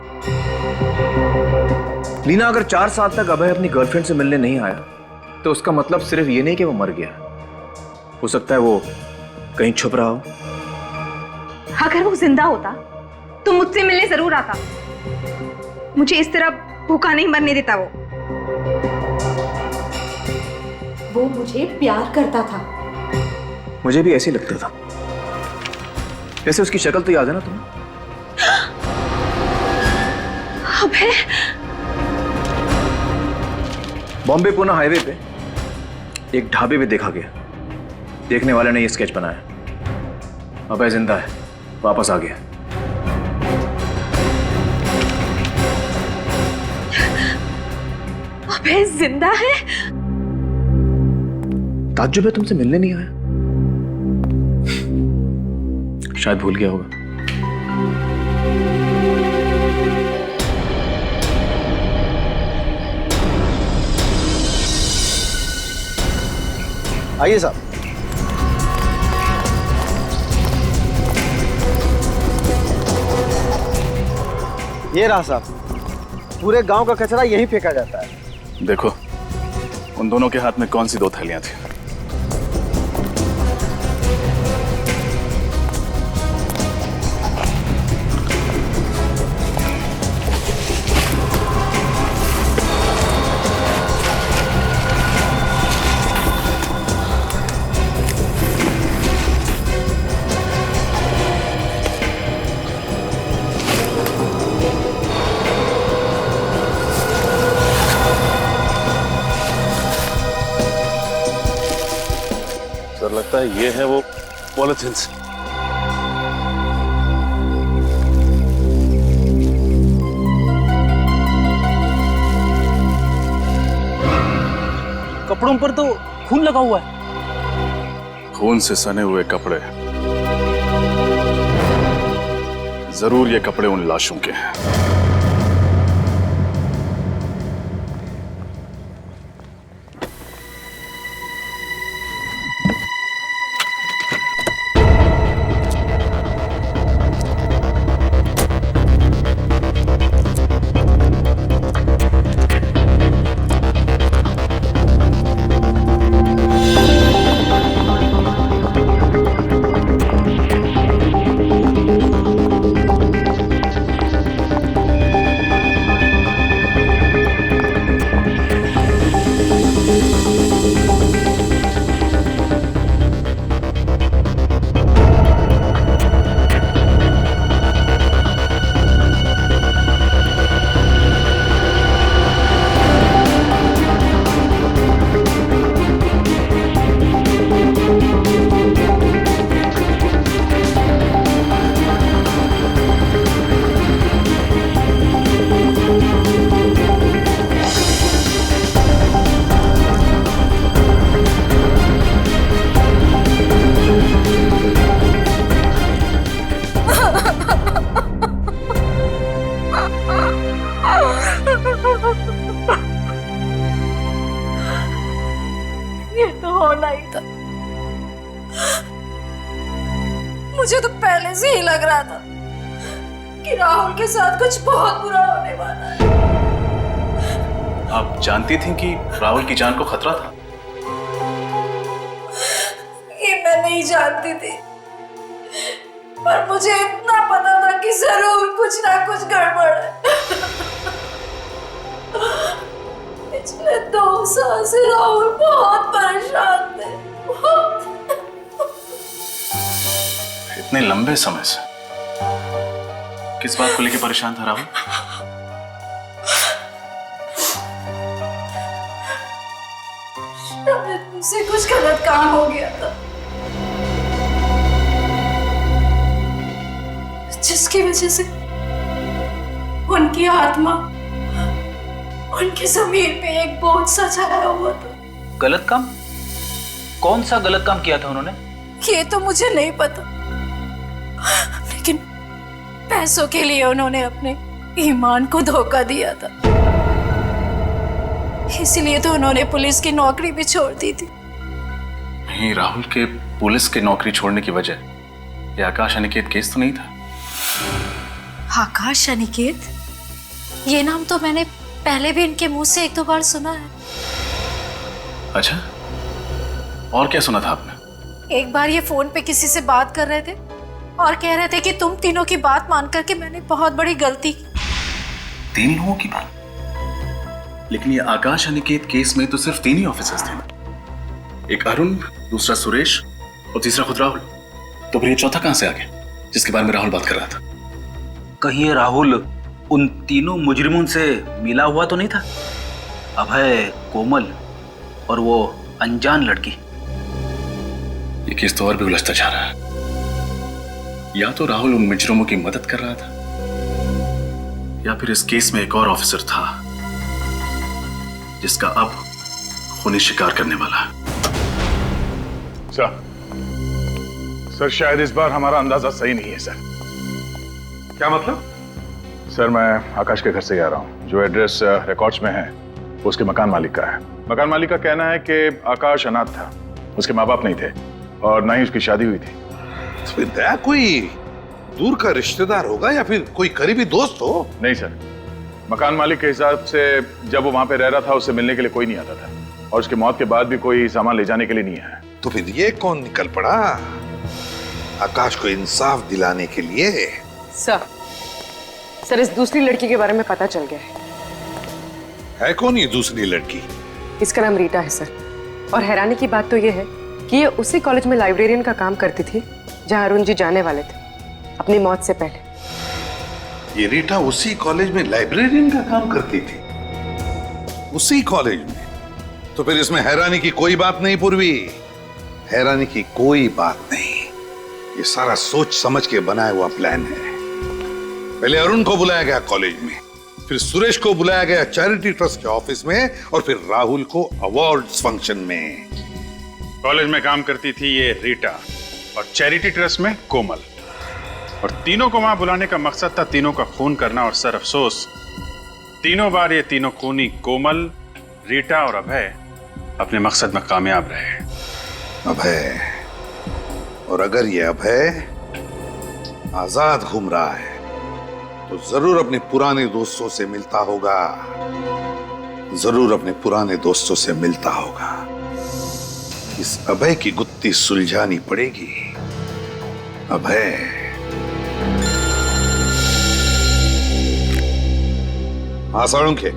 लीना, अगर 4 साल तक अभय अपनी गर्लफ्रेंड से मिलने नहीं आया तो उसका मतलब सिर्फ ये नहीं कि वो मर गया, हो सकता है वो कहीं छुप रहा हो। अगर वो जिंदा होता तो मुझसे मिलने जरूर आता। मुझे इस तरह भूखा नहीं मरने देता। वो मुझे प्यार करता था। मुझे भी ऐसे ही लगता था। वैसे उसकी शक्ल तो याद है ना तुम्हें? अबे, बॉम्बे पुणे हाईवे पे एक ढाबे पे देखा गया। देखने वाले ने ये स्केच बनाया। अबे जिंदा है, वापस आ गया। अबे जिंदा है? ताज्जुब है तुमसे मिलने नहीं आया। शायद भूल गया होगा। आइए साहब। ये रहा साहब, पूरे गांव का कचरा यहीं फेंका जाता है। देखो, उन दोनों के हाथ में कौन सी 2 थैलियां थी? लगता है ये है वो पॉलिथिन्स। कपड़ों पर तो खून लगा हुआ है। खून से सने हुए कपड़े, जरूर ये कपड़े उन लाशों के हैं। ये तो होना ही था। मुझे तो पहले से ही लग रहा था कि राहुल के साथ कुछ बहुत बुरा होने वाला है। आप जानती थी कि राहुल की जान को खतरा था? ये मैं नहीं जानती थी, पर मुझे इतना पता था कि जरूर कुछ ना कुछ गड़बड़ है। पिछले 2 साल से राहुल बहुत परेशान थे। इतने लंबे समय से किस बात को लेकर परेशान था राहुल? शायद मुझसे कुछ गलत काम हो गया था, जिसकी वजह से उनकी आत्मा उनके जमीन पे एक बोझ सा छाया हुआ था। गलत काम? कौन सा गलत काम किया था उन्होंने? ये तो मुझे नहीं पता, लेकिन पैसों के लिए उन्होंने अपने ईमान को धोखा दिया था। इसीलिए तो उन्होंने पुलिस की नौकरी भी छोड़ दी थी। नहीं, राहुल के पुलिस की नौकरी छोड़ने की वजह ये आकाश अनिकेत केस तो नहीं था? आकाश अनिकेत, ये नाम तो मैंने पहले भी इनके मुंह से 1-2 बार सुना है। अच्छा, और क्या सुना था आपने? एक बार ये फोन पे किसी से बात कर रहे थे और कह रहे थे कि तुम तीनों की बात मान करके मैंने बहुत बड़ी गलती की। 3 लोगों की बात? लेकिन ये आकाश अनिकेत केस में तो सिर्फ 3 ही ऑफिसर्स थे, एक अरुण, दूसरा सुरेश और तीसरा खुद राहुल। तो फिर ये चौथा कहां से आ गया जिसके बारे में राहुल बात कर रहा था? कहीं ये राहुल उन तीनों मुजरिमों से मिला हुआ तो नहीं था? अभय, कोमल और वो अनजान लड़की। ये केस तो और भी उलझता जा रहा है। या तो राहुल उन मुजरिमों की मदद कर रहा था, या फिर इस केस में एक और ऑफिसर था जिसका अब खूनी शिकार करने वाला है। सर शायद इस बार हमारा अंदाजा सही नहीं है सर। क्या मतलब? सर मैं आकाश के घर से आ रहा हूँ। जो एड्रेस रिकॉर्ड्स में है वो उसके मकान मालिक का है। मकान मालिक का कहना है कि आकाश अनाथ था, उसके माँ बाप नहीं थे और ना ही उसकी शादी हुई थी। तो फिर दया कोई दूर का रिश्तेदार होगा या फिर कोई करीबी दोस्त हो? नहीं सर, मकान मालिक के हिसाब से जब वो वहां पे रह रहा था उससे मिलने के लिए कोई नहीं आता था और उसकी मौत के बाद भी कोई सामान ले जाने के लिए नहीं आया। तो फिर ये कौन निकल पड़ा आकाश को इंसाफ दिलाने के लिए? सर इस दूसरी लड़की के बारे में पता चल गया है कौन ये दूसरी लड़की? इसका नाम रीटा है सर। और हैरानी की बात तो ये है कि ये उसी कॉलेज में लाइब्रेरियन का काम करती थी जहां अरुण जी जाने वाले थे अपनी मौत से पहले। ये रीटा उसी कॉलेज में लाइब्रेरियन का काम करती थी? उसी कॉलेज में? तो फिर इसमें हैरानी की कोई बात नहीं पूर्वी, हैरानी की कोई बात नहीं। ये सारा सोच समझ के बनाया हुआ प्लान है। पहले अरुण को बुलाया गया कॉलेज में, फिर सुरेश को बुलाया गया चैरिटी ट्रस्ट के ऑफिस में और फिर राहुल को अवार्ड्स फंक्शन में। कॉलेज में काम करती थी ये रीटा और चैरिटी ट्रस्ट में कोमल, और तीनों को वहां बुलाने का मकसद था तीनों का खून करना। और सर अफसोस, तीनों बार ये तीनों खूनी कोमल, रीटा और अभय अपने मकसद में कामयाब रहे। अभय, और अगर ये अभय आजाद घूम रहा है तो जरूर अपने पुराने दोस्तों से मिलता होगा, जरूर अपने पुराने दोस्तों से मिलता होगा। इस अभय की गुत्थी सुलझानी पड़ेगी। अभय, हाँ साळुंखे,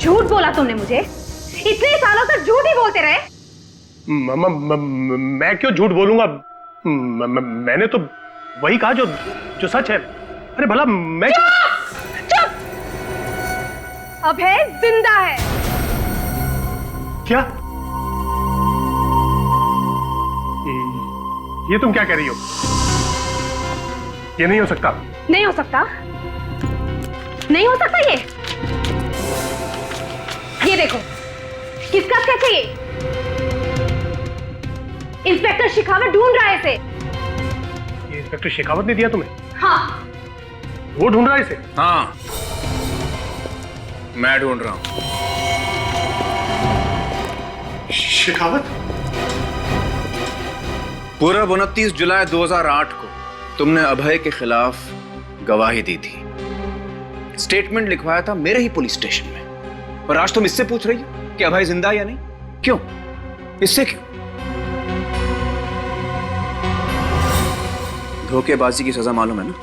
झूठ बोला तुमने मुझे, इतने सालों तक झूठ ही बोलते रहे। मैं क्यों झूठ बोलूंगा? मैंने तो वही कहा जो सच है। अरे भला मैं चुप! अभय जिंदा है। क्या? ये तुम क्या कह रही हो? ये नहीं हो सकता। नहीं हो सकता? नहीं हो सकता ये देखो, किसका स्केच है ये? इंस्पेक्टर शेखावत ढूंढ रहा है इसे। ये इंस्पेक्टर शेखावत ने दिया तुम्हें? हाँ। वो ढूंढ रहा है इसे? हाँ, मैं ढूंढ रहा हूं। शेखावत? पूरा 29 जुलाई 2008 को तुमने अभय के खिलाफ गवाही दी थी। स्टेटमेंट लिखवाया था मेरे ही पुलिस स्टेशन में। और आज तुम इससे पूछ रही हो कि अभय जिंदा या नहीं? क्यों? इससे क्यों? धोखेबाजी की सजा मालूम है ना?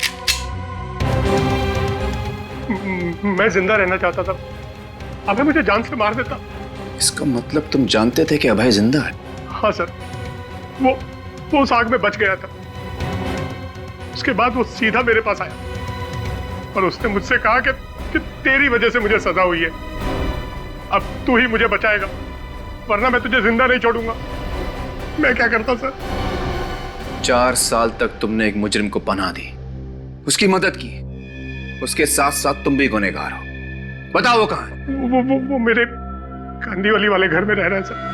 मैं जिंदा रहना चाहता था, अभय मुझे जान से मार देता। इसका मतलब तुम जानते थे कि अभय जिंदा है? हाँ सर, वो उस आग में बच गया था। उसके बाद वो सीधा मेरे पास आया और उसने मुझसे कहा कि तेरी वजह से मुझे सजा हुई है, अब तू ही मुझे बचाएगा, वरना मैं तुझे जिंदा नहीं छोड़ूंगा। मैं क्या करता सर? 4 साल तक तुमने एक मुजरिम को पनाह दी, उसकी मदद की, उसके साथ साथ तुम भी गुनहगार हो। बताओ वो कहां है? वो मेरे कांदीवली वाले घर में रह रहा है सर।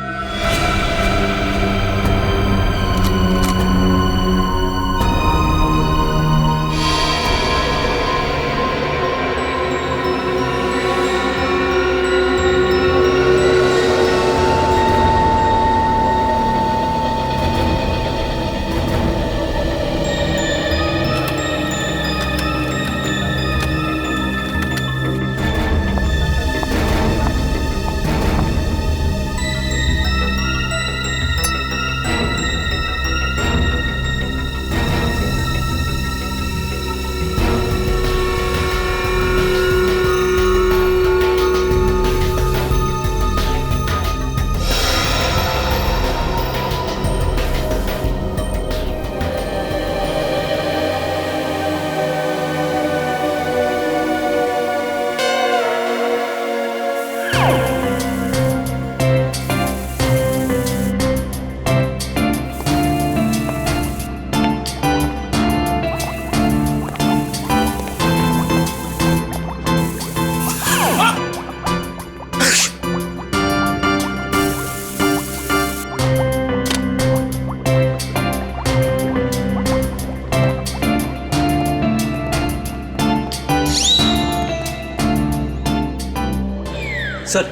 सर,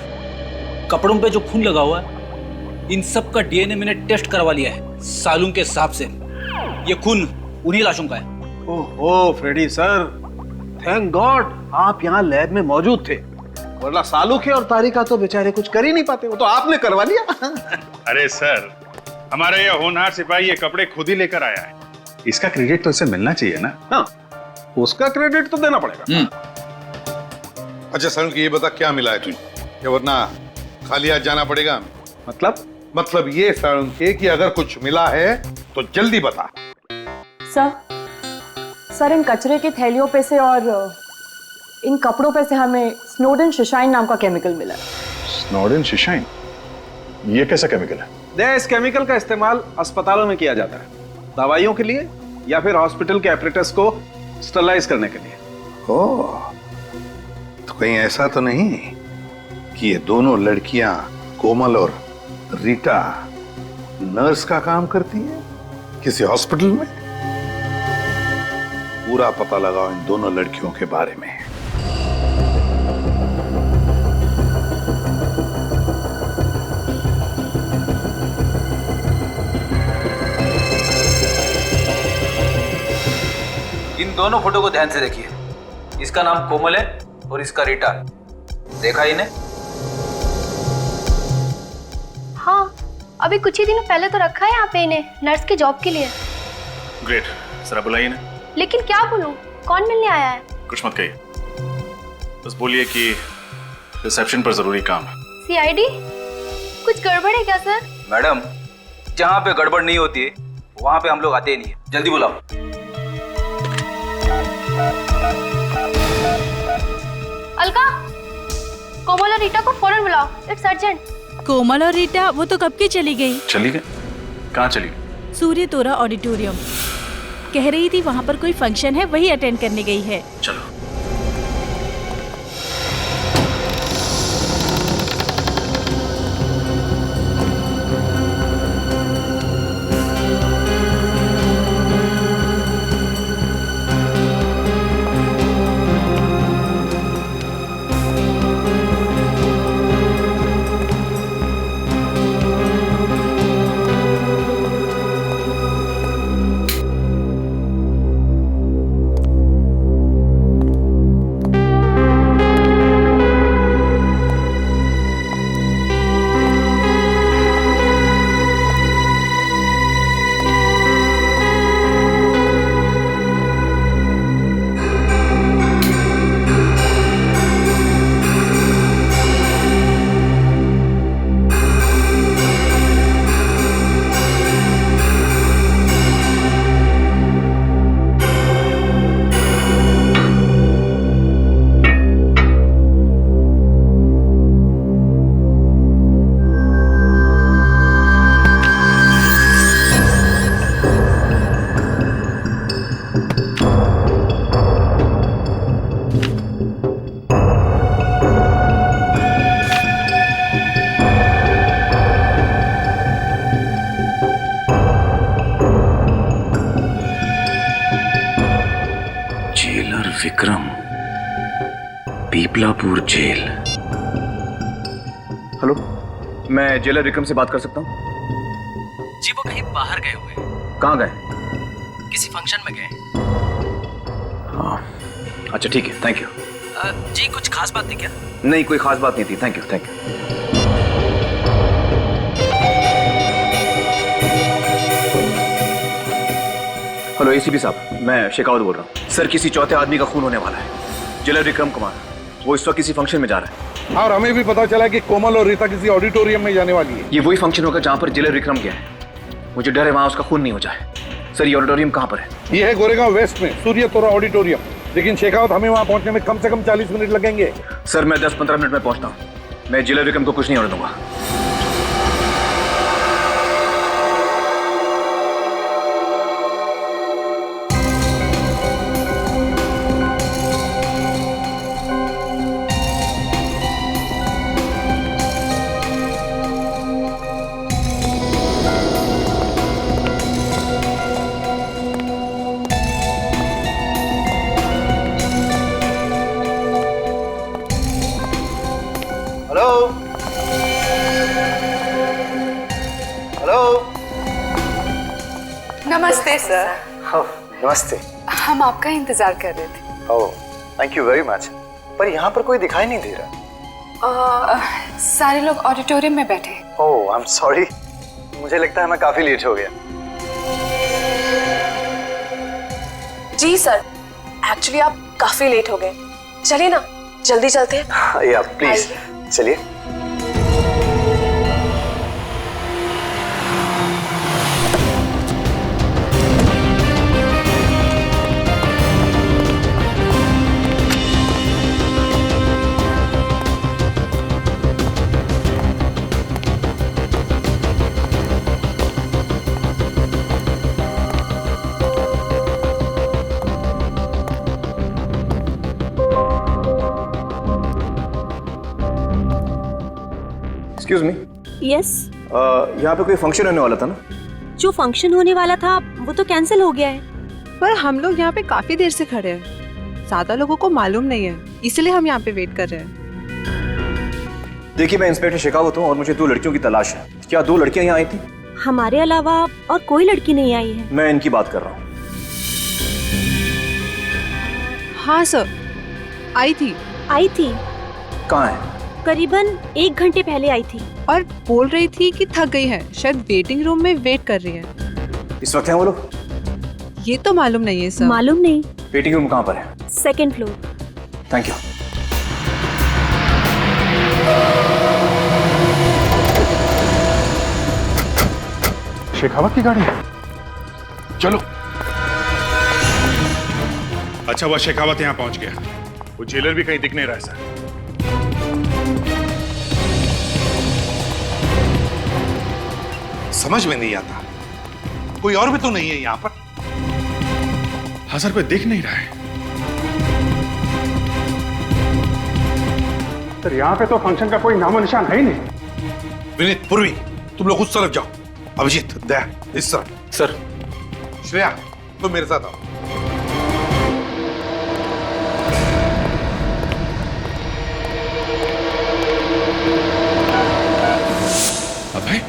कपड़ों पे जो खून लगा हुआ है, इन सब का डीएनए मैंने टेस्ट करवा लिया है सालून के हिसाब से। ये खून उन्हीं लाशों का है। ओहो फ्रेडी सर, थैंक गॉड आप यहाँ लैब में मौजूद थे, वरना सालू के और तारिका तो बेचारे कुछ कर ही नहीं पाते, वो तो आपने करवा लिया। अरे सर, हमारा ये होनहार सिपाही ये कपड़े खुद ही लेकर आया है, इसका क्रेडिट तो इसे मिलना चाहिए ना। हाँ, उसका क्रेडिट तो देना पड़ेगा। अच्छा सालू की ये बता क्या मिला है तुझे, या वरना खाली हाथ जाना पड़ेगा। मतलब ये सालू के कि अगर कुछ मिला है तो जल्दी बता। सर इन कचरे की थैलियों पे से और इन कपड़ों पे से हमें स्नोडन शिशाइन नाम का केमिकल मिला है। स्नोडन शिशाइन? ये कैसा केमिकल है? इस केमिकल का इस्तेमाल अस्पतालों में किया जाता है, दवाइयों के लिए या फिर हॉस्पिटल के एपरेटस को स्टरलाइज करने के लिए। ओह, तो कहीं ऐसा तो नहीं कि ये दोनों लड़कियां कोमल और रीटा नर्स का काम करती है किसी हॉस्पिटल में? पूरा पता लगाओ इन दोनों लड़कियों के बारे में। इन दोनों फोटो को ध्यान से देखिए। इसका नाम कोमल है और इसका रीटा। देखा इन्हें? हाँ, अभी कुछ ही दिनों पहले तो रखा है यहाँ पे इन्हें नर्स की जॉब के लिए। ग्रेट, जरा बुलाइए ना। लेकिन क्या बोलूं, कौन मिलने आया है? कुछ मत कहिए, बस बोलिए कि रिसेप्शन पर जरूरी काम है। सीआईडी? कुछ गड़बड़ है क्या सर? मैडम, जहाँ पे गड़बड़ नहीं होती है वहां पे हम लोग आते ही नहीं है। जल्दी बुलाओ। अलका, कोमल और रीटा को फौरन बुलाओ, इट्स अर्जेंट। कोमल और रीटा वो तो कब की चली गई। चली गई? कहाँ चली गई? सूर्य तोरा ऑडिटोरियम। कह रही थी वहाँ पर कोई फंक्शन है, वही अटेंड करने गई है। चलो। विक्रम, पीपलापुर जेल। हेलो, मैं जेलर विक्रम से बात कर सकता हूँ? जी वो कहीं बाहर गए हुए हैं। कहाँ गए? किसी फंक्शन में गए। हाँ, अच्छा ठीक है, थैंक यू। जी कुछ खास बात थी क्या? नहीं, कोई खास बात नहीं थी, thank you thank you. Hello ACP साहब, मैं शेखावत बोल रहा हूँ। सर, किसी चौथे आदमी का खून होने वाला है। जेलर विक्रम कुमार, वो इस वक्त किसी फंक्शन में जा रहा है। और हमें भी पता चला कि कोमल और रीता किसी ऑडिटोरियम में जाने वाली है। ये वही फंक्शन होगा जहाँ पर जेलर विक्रम गया है। मुझे डर है वहाँ उसका खून नहीं हो जाए। सर, ये ऑडिटोरियम कहाँ पर है? ये है गोरेगांव वेस्ट में, सूर्य तोरा ऑडिटोरियम। लेकिन शेखावत, हमें वहाँ पहुँचने में कम से कम 40 मिनट लगेंगे। सर, मैं 10-15 मिनट में पहुँचता हूँ। मैं जेलर विक्रम को कुछ नहीं होने दूंगा। नमस्ते सर। नमस्ते। हम आपका इंतजार कर रहे थे। ओह, थैंक यू वेरी मच। पर यहाँ पर कोई दिखाई नहीं दे रहा। सारे लोग ऑडिटोरियम में बैठे। ओह, आई एम सॉरी। मुझे लगता है मैं काफी लेट हो गया। जी सर, एक्चुअली आप काफी लेट हो गए। चलिए ना, जल्दी चलते हैं। या प्लीज चलिए। Excuse me. यस। यहाँ पे कोई फंक्शन होने वाला था ना? जो फंक्शन होने वाला था वो तो कैंसिल हो गया है। पर हम लोग यहाँ पे काफी देर से खड़े हैं, ज्यादा लोगों को मालूम नहीं है, इसलिए हम यहाँ पे वेट कर रहे हैं। देखिए, मैं इंस्पेक्टर शेखावत हूँ और मुझे 2 लड़कियों की तलाश है। क्या 2 लड़कियाँ यहाँ आई थी? हमारे अलावा और कोई लड़की नहीं आई है। मैं इनकी बात कर रहा हूँ। हाँ सर, आई थी। आई थी? कहाँ है? करीबन 1 घंटे पहले आई थी और बोल रही थी कि थक गई है, शायद वेटिंग रूम में वेट कर रही है। इस वक्त हैं वो लोग? ये तो मालूम नहीं है सर। मालूम नहीं। वेटिंग रूम कहाँ पर है? 2nd floor. Thank you. Shekhawat की गाड़ी? चलो। अच्छा हुआ शेखावत यहाँ पहुंच गया, वो जेलर भी कहीं दिख नहीं रहा है सर। समझ में नहीं आता, कोई और भी तो नहीं है यहाँ पर? हाँ सर, कोई दिख नहीं रहा है। सर यहाँ पे तो फंक्शन का कोई नामो निशान है ही नहीं। विनीत, पूर्वी, तुम लोग उस तरफ जाओ। अभिजीत, दया, इस तरफ। सर। श्रेया, तुम मेरे साथ आओ। अभय,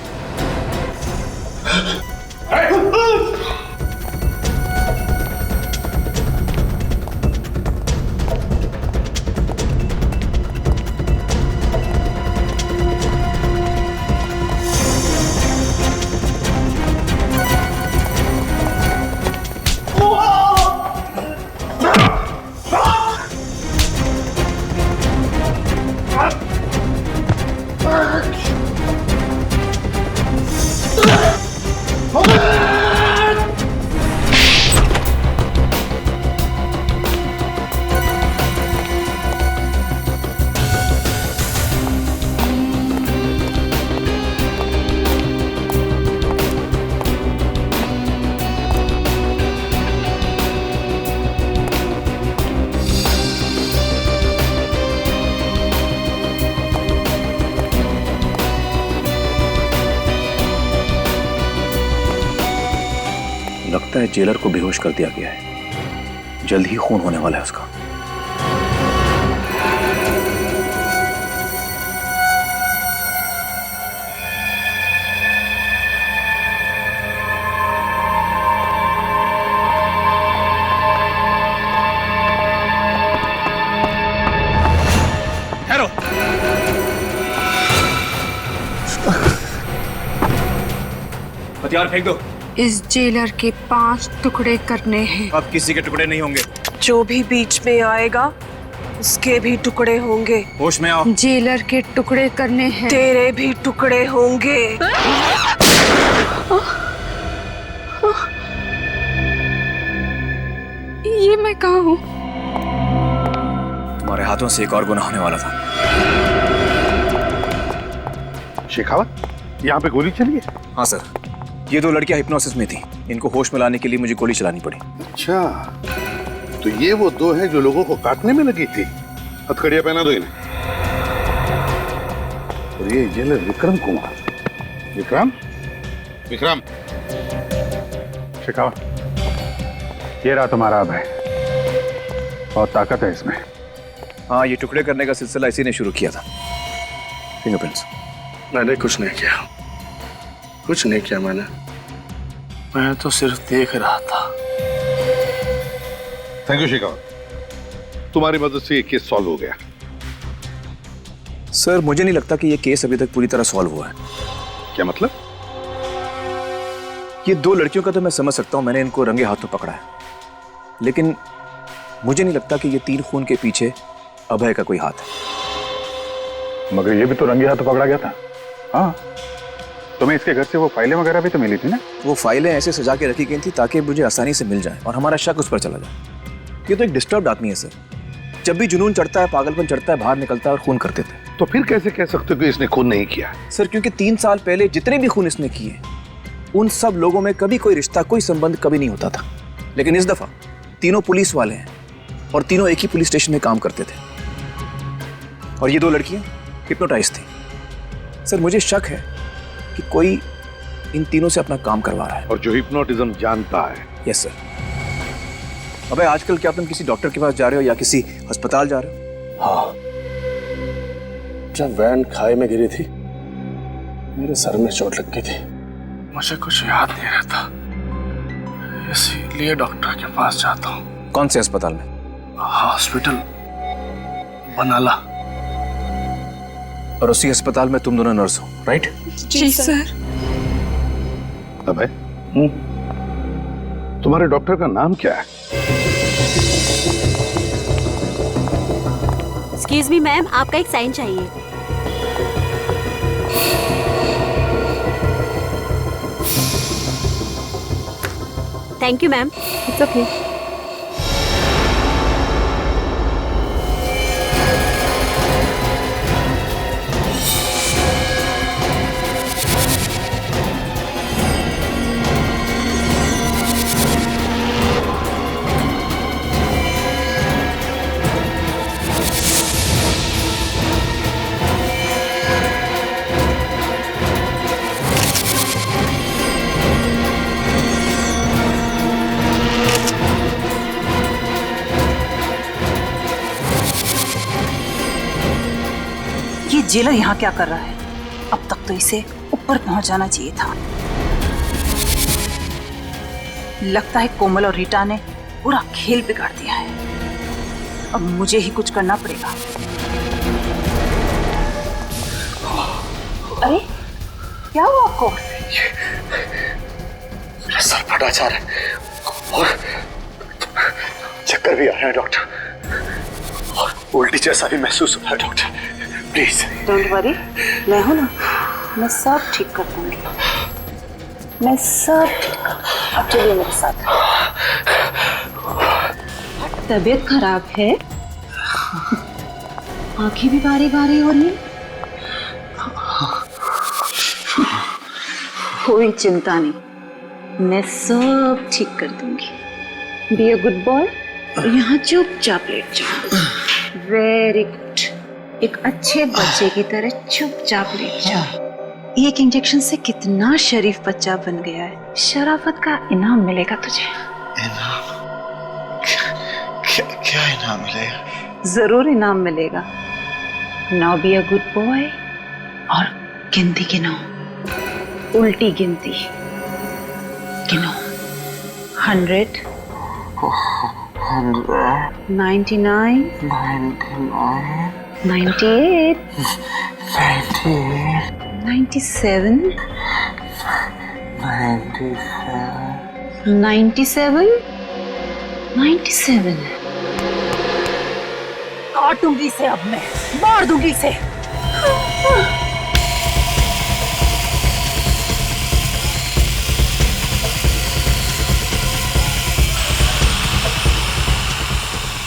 लगता है जेलर को बेहोश कर दिया गया है, जल्द ही खून होने वाला है उसका। ठहरो। हथियार फेंक दो। इस जेलर के 5 टुकड़े करने हैं। अब किसी के टुकड़े नहीं होंगे। जो भी बीच में आएगा उसके भी टुकड़े होंगे। होश में आओ। जेलर के टुकड़े करने हैं। तेरे भी टुकड़े होंगे। ये मैं कहाँ हूँ? तुम्हारे हाथों से एक और गुनाह होने वाला था। शेखावत, यहाँ पे गोली चली है? हाँ सर, ये 2 लड़कियां हिप्नोसिस में थी, इनको होश में लाने के लिए मुझे गोली चलानी पड़ी। अच्छा, तो ये वो 2 हैं जो लोगों को काटने में लगी थी। हथकड़ियां पहना दो इन्हें। और ये जेलर विक्रम कुमार। विक्रम, विक्रम। शेखावत, ये रहा तुम्हारा अभय। बहुत ताकत है इसमें। हाँ, ये टुकड़े करने का सिलसिला इसी ने शुरू किया था। फिंगरप्रिंट्स। मैंने कुछ नहीं किया, कुछ नहीं किया मैंने। मैं तो सिर्फ देख रहा था। थैंक यू शेखावत, तुम्हारी मदद से ये केस सॉल्व हो गया। सर, मुझे नहीं लगता कि ये केस अभी तक पूरी तरह सॉल्व हुआ है। क्या मतलब? ये 2 लड़कियों का तो मैं समझ सकता हूँ, मैंने इनको रंगे हाथों पकड़ा है, लेकिन मुझे नहीं लगता कि ये 3 खून के पीछे अभय का कोई हाथ है। मगर ये भी तो रंगे हाथों पकड़ा गया था। हाँ, तुम्हें इसके घर से वो फाइलें वगैरह भी तो मिली थी ना? वो फाइलें ऐसे सजा के रखी गई थी ताकि मुझे आसानी से मिल जाए और हमारा शक उस पर चला जाए। ये तो एक डिस्टर्ब्ड आदमी है सर, जब भी जुनून चढ़ता है, पागलपन चढ़ता है, बाहर निकलता है और खून कर देता है। तो फिर कैसे कह सकते हो कि इसने खून नहीं किया? सर, क्योंकि 3 साल पहले जितने भी खून इसने किए, उन सब लोगों में कभी कोई रिश्ता, कोई संबंध कभी नहीं होता था। लेकिन इस दफा तीनों पुलिस वाले हैं और तीनों एक ही पुलिस स्टेशन में काम करते थे, और ये 2 लड़कियां हिप्नोटाइज थी। सर, मुझे शक है कि कोई इन तीनों से अपना काम करवा रहा है। और जो हिप्नोटिज्म जानता है। Yes sir. अबे, आजकल क्या तुम किसी डॉक्टर के पास जा रहे हो या किसी अस्पताल जा रहे हो? हाँ, जब वैन खाई में गिरी थी, मेरे सर में चोट लग गई थी। मुझे कुछ याद नहीं रहता, इसीलिए डॉक्टर के पास जाता हूँ। कौन से अस्पताल में? हॉस्पिटल बनाला। और उसी अस्पताल में तुम दोनों नर्स हो, राइट? जी सर। अबे, तुम्हारे डॉक्टर का नाम क्या है? एक्सक्यूज मी मैम, आपका एक साइन चाहिए। Thank you ma'am. It's okay. ये जेलर यहाँ क्या कर रहा है? अब तक तो इसे ऊपर पहुंच जाना चाहिए था। लगता है कोमल और रीटा ने पूरा खेल बिगाड़ दिया है। अब मुझे ही कुछ करना पड़ेगा। अरे क्या हुआ आपको? मेरा सर फटा जा रहा है और चक्कर भी आ रहा है डॉक्टर, और उल्टी जैसा भी महसूस हो रहा है डॉक्टर। प्लीज डोंट वरी, मैं हूं ना, मैं सब ठीक कर दूंगी। मैं सब ठीक कर दूंगी। अब चलिए मेरे साथ। तबीयत खराब है, आंखें भी बारी बारी हो रही है। कोई चिंता नहीं, मैं सब ठीक कर दूंगी। बी अ गुड बॉय, यहाँ चुपचाप लेट जाओ। वेरी गुड, एक अच्छे बच्चे की तरह चुपचाप लेट जाओ। एक इंजेक्शन से कितना शरीफ बच्चा बन गया है। शराफत का इनाम मिलेगा तुझे। इनाम? क्या इनाम मिलेगा? जरूर इनाम मिलेगा। Now be a good boy और गिनती गिनो, उल्टी गिनती गिनो। 100, 99, 98, 97, 97। काटूंगी इसे, अब मैं मार दूंगी इसे।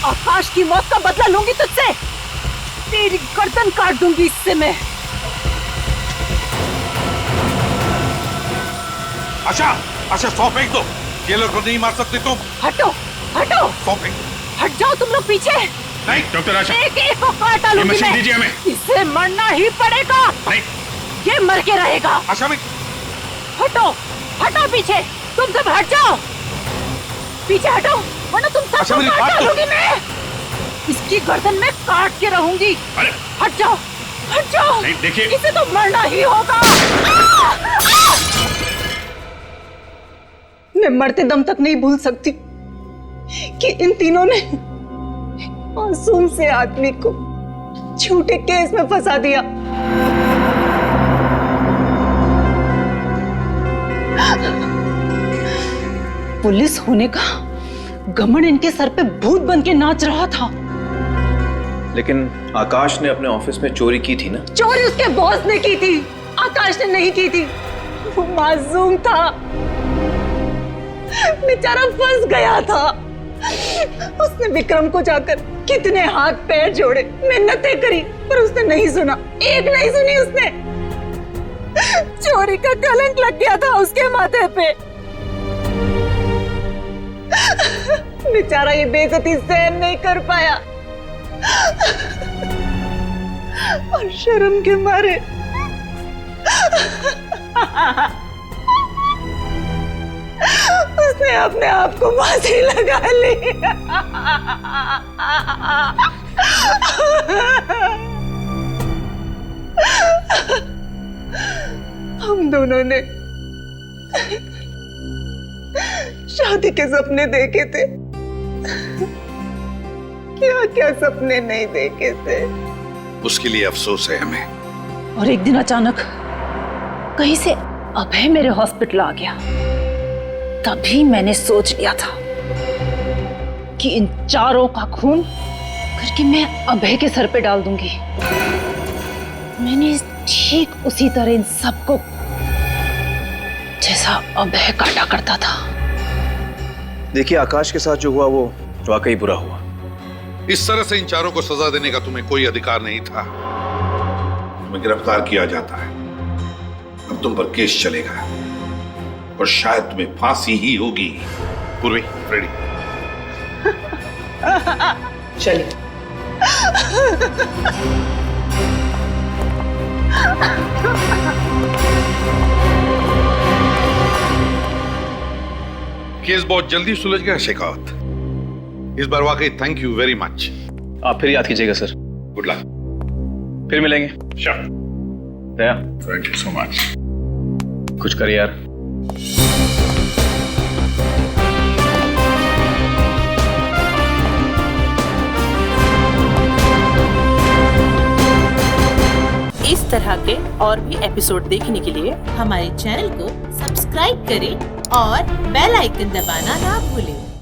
आकाश की मौत का बदला लूंगी तुझसे। तेरी गर्दन काट दूंगी इससे मैं। आशा, आशा सौ फेंक दो, ये लोग को नहीं मार सकते तुम। हटो हटो, सौ फेंक। हट जाओ तुम लोग पीछे। नहीं डॉक्टर आशा, एक एक को काट डालूंगी मशीन मैं। दीजिए हमें। इसे मरना ही पड़ेगा। नहीं, ये मर के रहेगा। आशा भी हटो हटो पीछे, तुम सब हट जाओ। पीछे हटो, वरना तुम सबको काट डालूंगी मैं। इसकी गर्दन में काट के रहूंगी। अरे हट जाओ, हट जाओ। नहीं, देखिए इसे तो मरना ही होगा। मैं मरते दम तक नहीं भूल सकती कि इन तीनों ने मासूम से आदमी को झूठे केस में फंसा दिया। पुलिस होने का घमंड इनके सर पे भूत बन के नाच रहा था। लेकिन आकाश ने अपने ऑफिस में चोरी की थी ना? चोरी उसके बॉस ने की थी, आकाश ने नहीं की थी। वो मासूम था, बेचारा फंस गया था। उसने विक्रम को जाकर कितने हाथ पैर जोड़े, मिन्नतें करी, पर उसने नहीं सुना, एक नहीं सुनी उसने। चोरी का कलंक लग गया था उसके माथे पे। बेचारा ये बेइज्जती सहन नहीं कर पाया और शर्म के मारे उसने अपने आप को फांसी लगा ली। हम दोनों ने शादी के सपने देखे थे, क्या क्या सपने नहीं देखे थे। उसके लिए अफसोस है हमें। और एक दिन अचानक कहीं से अभय मेरे हॉस्पिटल आ गया। तभी मैंने सोच लिया था कि इन चारों का खून करके मैं अभय के सर पे डाल दूंगी। मैंने ठीक उसी तरह इन सबको, जैसा अभय काटा करता था, देखिए, आकाश के साथ जो हुआ वो वाकई बुरा हुआ। इस तरह से इन चारों को सजा देने का तुम्हें कोई अधिकार नहीं था। तुम्हें गिरफ्तार किया जाता है, अब तुम पर केस चलेगा और शायद तुम्हें फांसी ही होगी। पूर्वी, रेडी? चलिए। केस बहुत जल्दी सुलझ गया शेखावत। इस बार वाकई थैंक यू वेरी मच। आप फिर याद कीजिएगा सर। Good luck. फिर मिलेंगे। Sure. Daya, thank you so much. कुछ कर यार। इस तरह के और भी एपिसोड देखने के लिए हमारे चैनल को सब्सक्राइब करें और बेल आइकन दबाना ना भूलें।